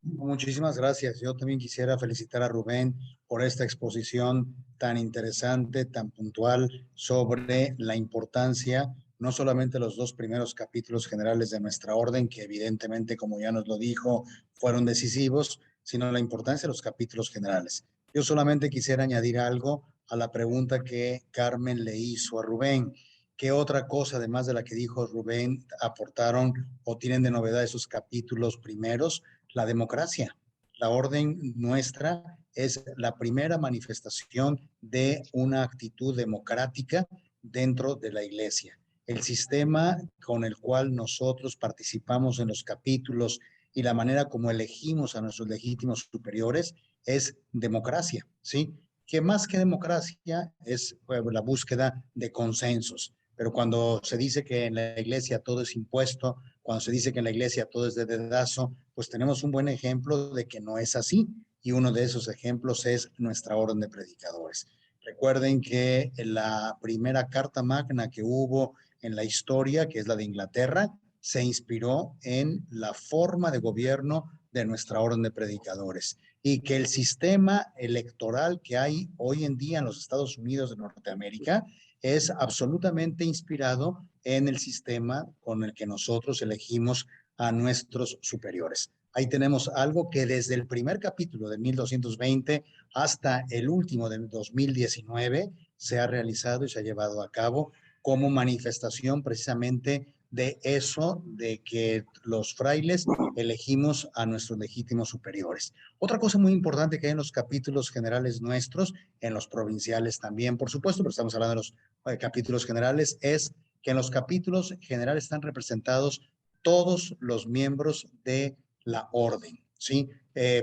Muchísimas gracias. Yo también quisiera felicitar a Rubén por esta exposición tan interesante, tan puntual sobre la importancia no solamente los 2 primeros capítulos generales de nuestra orden, que evidentemente, como ya nos lo dijo, fueron decisivos, sino la importancia de los capítulos generales. Yo solamente quisiera añadir algo a la pregunta que Carmen le hizo a Rubén. ¿Qué otra cosa, además de la que dijo Rubén, aportaron o tienen de novedad esos capítulos primeros? La democracia. La orden nuestra es la primera manifestación de una actitud democrática dentro de la iglesia. El sistema con el cual nosotros participamos en los capítulos y la manera como elegimos a nuestros legítimos superiores es democracia, ¿sí? Que más que democracia es la búsqueda de consensos. Pero cuando se dice que en la iglesia todo es impuesto, cuando se dice que en la iglesia todo es de dedazo, pues tenemos un buen ejemplo de que no es así. Y uno de esos ejemplos es nuestra orden de predicadores. Recuerden que la primera carta magna que hubo en la historia, que es la de Inglaterra, se inspiró en la forma de gobierno de nuestra orden de predicadores. Y que el sistema electoral que hay hoy en día en los Estados Unidos de Norteamérica es absolutamente inspirado en el sistema con el que nosotros elegimos a nuestros superiores. Ahí tenemos algo que desde el primer capítulo de 1220 hasta el último de 2019 se ha realizado y se ha llevado a cabo como manifestación precisamente de eso, de que los frailes elegimos a nuestros legítimos superiores. Otra cosa muy importante que hay en los capítulos generales nuestros, en los provinciales también, por supuesto, pero estamos hablando de los capítulos generales, es que en los capítulos generales están representados todos los miembros de la orden, ¿sí?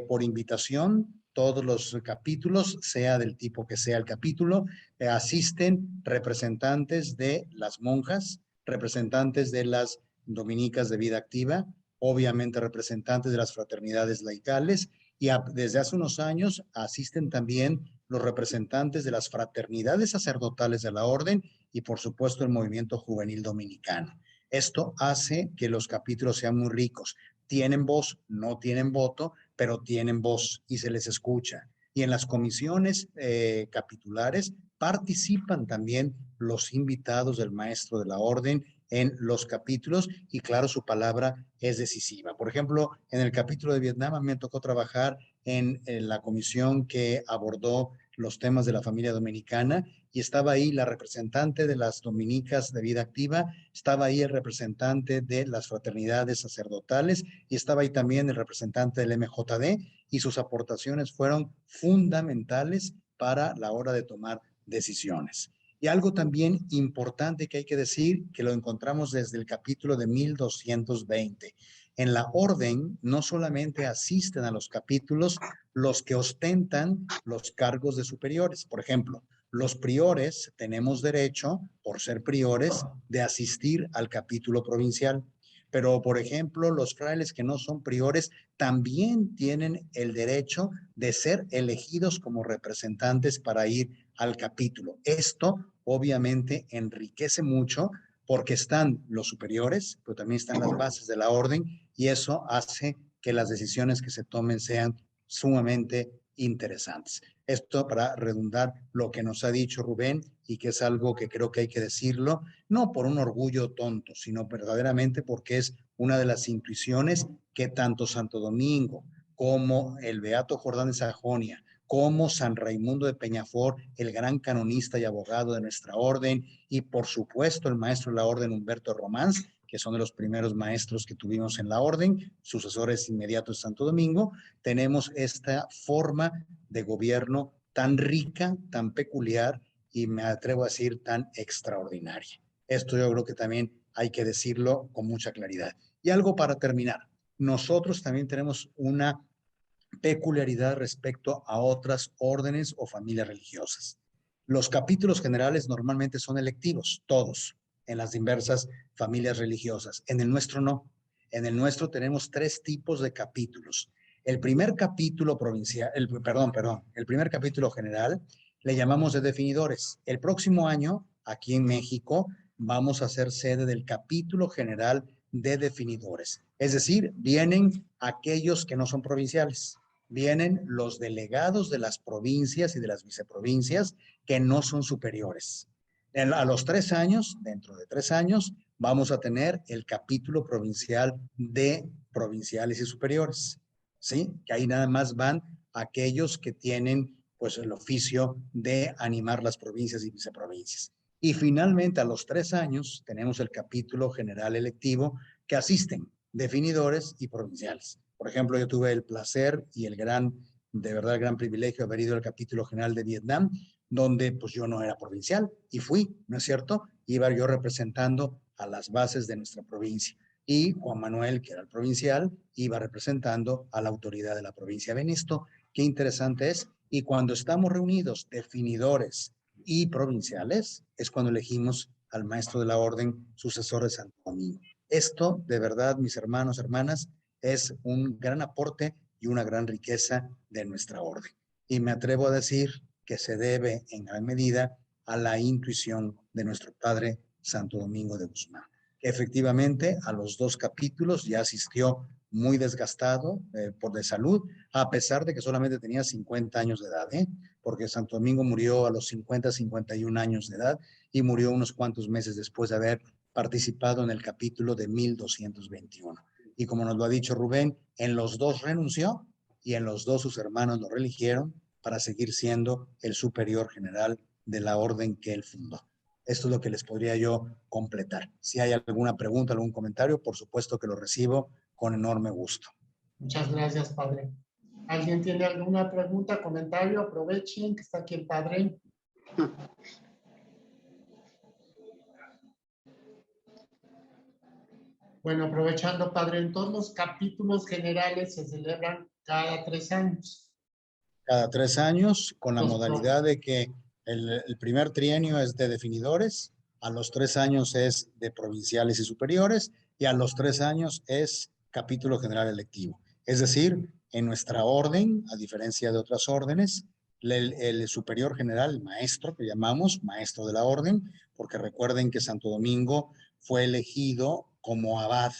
Por invitación, todos los capítulos, sea del tipo que sea el capítulo, asisten representantes de las monjas, representantes de las dominicas de vida activa, obviamente representantes de las fraternidades laicales, y desde hace unos años asisten también los representantes de las fraternidades sacerdotales de la orden y por supuesto el movimiento juvenil dominicano. Esto hace que los capítulos sean muy ricos. Tienen voz, no tienen voto, pero tienen voz y se les escucha. Y en las comisiones capitulares participan también los invitados del maestro de la orden en los capítulos y claro, su palabra es decisiva. Por ejemplo, en el capítulo de Vietnam me tocó trabajar en la comisión que abordó los temas de la familia dominicana y estaba ahí la representante de las dominicas de vida activa, estaba ahí el representante de las fraternidades sacerdotales y estaba ahí también el representante del MJD y sus aportaciones fueron fundamentales para la hora de tomar decisiones. Y algo también importante que hay que decir, que lo encontramos desde el capítulo de 1220. En la orden no solamente asisten a los capítulos los que ostentan los cargos de superiores. Por ejemplo, los priores tenemos derecho, por ser priores, de asistir al capítulo provincial. Pero, por ejemplo, los frailes que no son priores también tienen el derecho de ser elegidos como representantes para ir al capítulo. Esto obviamente enriquece mucho porque están los superiores, pero también están las bases de la orden y eso hace que las decisiones que se tomen sean sumamente interesantes. Esto para redundar lo que nos ha dicho Rubén y que es algo que creo que hay que decirlo, no por un orgullo tonto, sino verdaderamente porque es una de las intuiciones que tanto Santo Domingo como el Beato Jordán de Sajonia, como San Raimundo de Peñafort, el gran canonista y abogado de nuestra orden, y por supuesto el maestro de la orden Humberto Romans, que son de los primeros maestros que tuvimos en la orden, sucesores inmediatos de Santo Domingo, tenemos esta forma de gobierno tan rica, tan peculiar y me atrevo a decir tan extraordinaria. Esto yo creo que también hay que decirlo con mucha claridad. Y algo para terminar, nosotros también tenemos una peculiaridad respecto a otras órdenes o familias religiosas. Los capítulos generales normalmente son electivos, todos, en las diversas familias religiosas. En el nuestro no. En el nuestro tenemos 3 tipos de capítulos. El primer capítulo provincial, el primer capítulo general le llamamos de definidores. El próximo año, aquí en México, vamos a ser sede del capítulo general de definidores. Es decir, vienen aquellos que no son provinciales. Vienen los delegados de las provincias y de las viceprovincias que no son superiores. A los 3 años, dentro de 3 años, vamos a tener el capítulo provincial de provinciales y superiores, ¿sí? Que ahí nada más van aquellos que tienen pues el oficio de animar las provincias y viceprovincias. Y finalmente a los 3 años tenemos el capítulo general electivo que asisten definidores y provinciales. Por ejemplo, yo tuve el placer y el de verdad, el gran privilegio de haber ido al capítulo general de Vietnam, donde pues yo no era provincial y fui, ¿no es cierto? Iba yo representando a las bases de nuestra provincia. Y Juan Manuel, que era el provincial, iba representando a la autoridad de la provincia. ¿Ven esto? Qué interesante es. Y cuando estamos reunidos, definidores y provinciales, es cuando elegimos al maestro de la orden, sucesor de Santo Domingo. Esto, de verdad, mis hermanos, hermanas, es un gran aporte y una gran riqueza de nuestra orden. Y me atrevo a decir que se debe en gran medida a la intuición de nuestro padre Santo Domingo de Guzmán. Efectivamente, a los 2 capítulos ya asistió muy desgastado de salud, a pesar de que solamente tenía 50 años de edad, porque Santo Domingo murió a los 50, 51 años de edad y murió unos cuantos meses después de haber participado en el capítulo de 1221. Y como nos lo ha dicho Rubén, en los 2 renunció y en los 2 sus hermanos lo religieron para seguir siendo el superior general de la orden que él fundó. Esto es lo que les podría yo completar. Si hay alguna pregunta, algún comentario, por supuesto que lo recibo con enorme gusto. Muchas gracias, padre. ¿Alguien tiene alguna pregunta, comentario? Aprovechen que está aquí el padre. Bueno, aprovechando, padre, en todos los capítulos generales se celebran cada 3 años. Cada 3 años, con la modalidad de que el primer trienio es de definidores, a los 3 años es de provinciales y superiores, y a los 3 años es capítulo general electivo. Es decir, en nuestra orden, a diferencia de otras órdenes, el superior general, el maestro, que llamamos maestro de la orden, porque recuerden que Santo Domingo fue elegido como abad,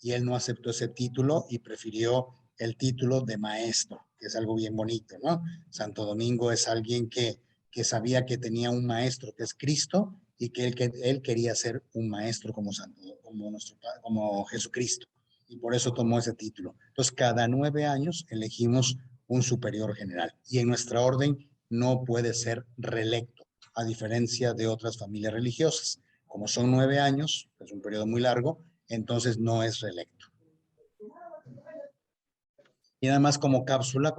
y él no aceptó ese título y prefirió el título de maestro, que es algo bien bonito, ¿no? Santo Domingo es alguien que sabía que tenía un maestro que es Cristo y que él quería ser un maestro como Jesucristo. Y por eso tomó ese título. Entonces, cada 9 años elegimos un superior general. Y en nuestra orden no puede ser reelecto, a diferencia de otras familias religiosas. Como son 9 años, es un periodo muy largo, entonces no es reelecto. Y nada más como cápsula,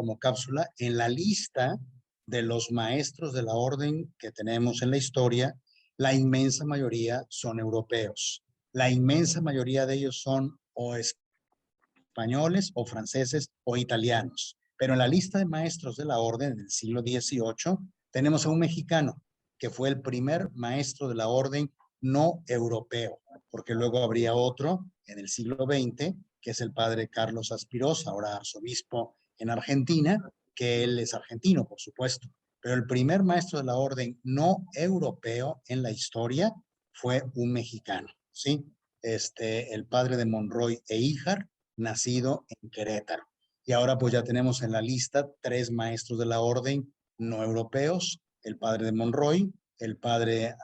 en la lista de los maestros de la orden que tenemos en la historia, la inmensa mayoría son europeos. La inmensa mayoría de ellos son o españoles o franceses o italianos. Pero en la lista de maestros de la orden del siglo XVIII tenemos a un mexicano que fue el primer maestro de la orden no europeo, porque luego habría otro en el siglo XX, que es el padre Carlos Aspiros, ahora arzobispo en Argentina, que él es argentino, por supuesto. Pero el primer maestro de la orden no europeo en la historia fue un mexicano, ¿sí? El padre de Monroy e Híjar, nacido en Querétaro. Y ahora pues ya tenemos en la lista 3 maestros de la orden no europeos, el padre de Monroy, el padre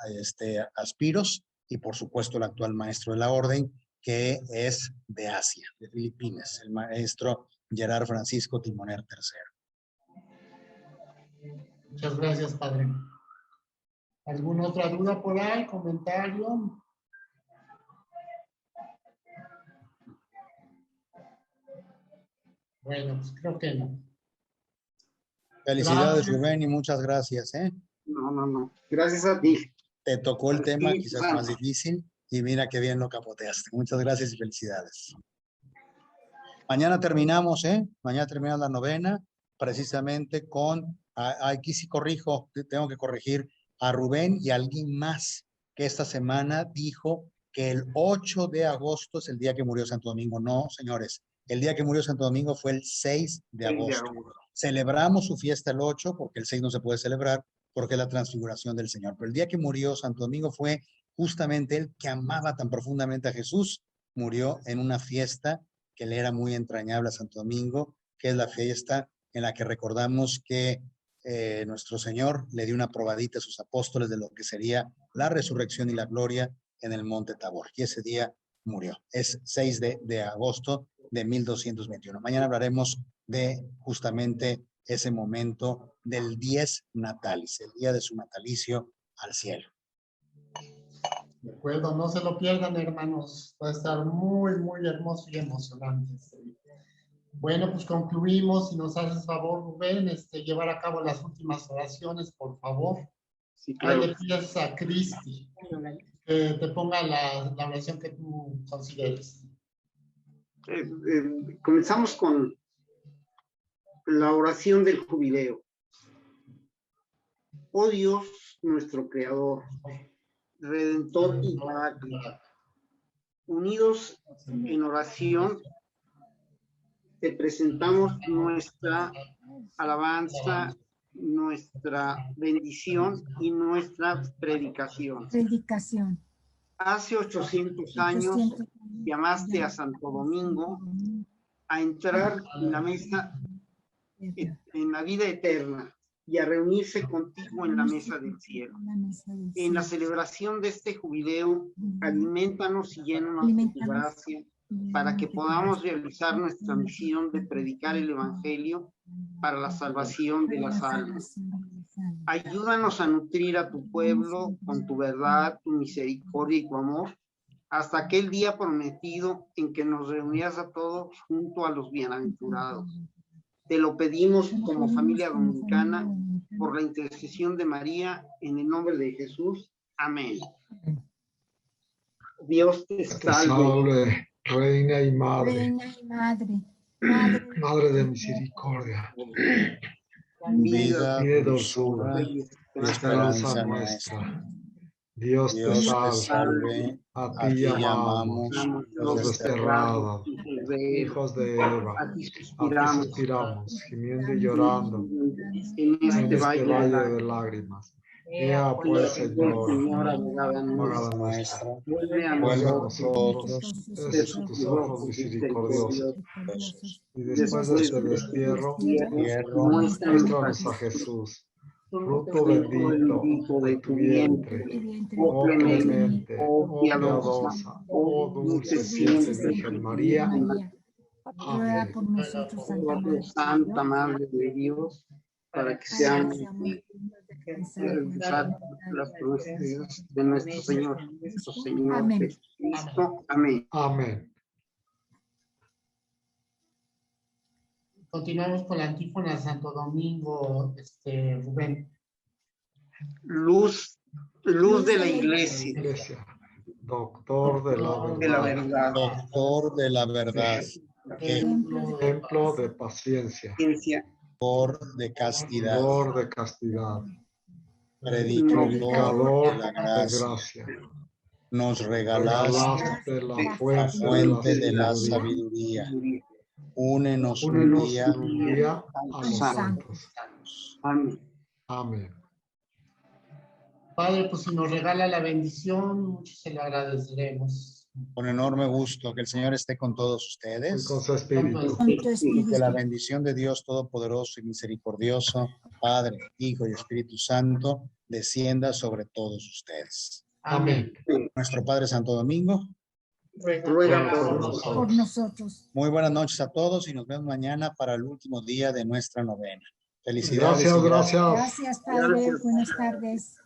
Aspiros y por supuesto el actual maestro de la orden, que es de Asia, de Filipinas, el maestro Gerard Francisco Timoner III. Muchas gracias, padre. ¿Alguna otra duda por ahí? ¿Comentario? Bueno, pues creo que no. Felicidades, Gracias. Rubén, y muchas gracias. No. Gracias a ti. Te tocó el tema Sí, quizás claro. más difícil y mira qué bien lo capoteaste. Muchas gracias y felicidades. Mañana terminamos, Mañana termina la novena, precisamente con, aquí sí corrijo, tengo que corregir a Rubén y a alguien más que esta semana dijo que el 8 de agosto es el día que murió Santo Domingo. No, señores, el día que murió Santo Domingo fue el 6 de agosto. Celebramos su fiesta el 8 porque el 6 no se puede celebrar porque es la transfiguración del Señor. Pero el día que murió Santo Domingo fue justamente él que amaba tan profundamente a Jesús, murió en una fiesta que le era muy entrañable a Santo Domingo, que es la fiesta en la que recordamos que nuestro Señor le dio una probadita a sus apóstoles de lo que sería la resurrección y la gloria en el monte Tabor. Y ese día murió. Es 6 de agosto de 1221. Mañana hablaremos de justamente ese momento del 10 natalis, el día de su natalicio al cielo. De acuerdo, no se lo pierdan, hermanos. Va a estar muy, muy hermoso y emocionante. Bueno, pues concluimos. Si nos haces favor, Rubén, llevar a cabo las últimas oraciones, por favor. Sí, Ahí claro. le pides a Cristi que te ponga la oración que tú consideres. Comenzamos con la oración del jubileo. Oh Dios, nuestro Creador, Redentor y Paráclito, unidos en oración, te presentamos nuestra alabanza, nuestra bendición y nuestra predicación. Predicación. Hace 800 años llamaste a Santo Domingo a entrar en la mesa, en la vida eterna y a reunirse contigo en la mesa del cielo. En la celebración de este jubileo, alimentanos y llénanos de tu gracia para que podamos realizar nuestra misión de predicar el Evangelio para la salvación de las almas. Ayúdanos a nutrir a tu pueblo con tu verdad, tu misericordia y tu amor, hasta aquel día prometido en que nos reunirás a todos junto a los bienaventurados. Te lo pedimos como familia dominicana por la intercesión de María, en el nombre de Jesús. Amén. Dios te salve, Reina y Madre, Reina y Madre. Madre de misericordia, Vida, vida, dulzura dulzura, y esperanza esperanza nuestra. nuestra. Dios te Dios te salve, salve, a a ti ti llamamos, llamamos, los desterrados, hijos de Eva. A ti A ti suspiramos, suspiramos, gimiendo y llorando en en este valle valle de de lágrimas. Ea pues, Señor, Señora, abogada abogada nuestra, nuestra, vuelve a vuelve a nosotros nosotros tus ojos misericordiosos. Y después de después este de destierro, Hierro, muéstranos a Jesús, fruto bendito de tu vientre. Oh clemente, oh piadosa, oh dulce siempre Virgen María. Ruega por nosotros, Santa Madre de Santa Dios, Madre de Dios, para que seamos realizar las promesas de nuestro Señor Amén. Jesucristo. Amén. Amén. Continuamos con la antífona Santo Domingo, Rubén. Luz de la iglesia, Iglesia, doctor de de la la verdad, verdad, doctor de la verdad, templo de paciencia, ciencia, de castidad, vigor de castidad, predicador predicador de la de gracia, gracia. nos regalaste Regalaste la la fuente fuente de la sabiduría. sabiduría. Únenos un Únenos día un día a los santos. Amén. Amén. Padre, pues si nos regala la bendición, mucho se lo agradeceremos. con enorme gusto. Que el Señor esté con todos Y ustedes. con su espíritu. con tu Y que espíritu. la bendición de Dios Todopoderoso y Misericordioso, Padre, Hijo y Espíritu Santo, descienda sobre todos ustedes. Amén. Nuestro Padre Santo Domingo. Ruega por nosotros. Por nosotros. Muy buenas noches a todos y nos vemos mañana para el último día de nuestra novena. Felicidades. Gracias, y gracias. Gracias, Padre. Buenas tardes.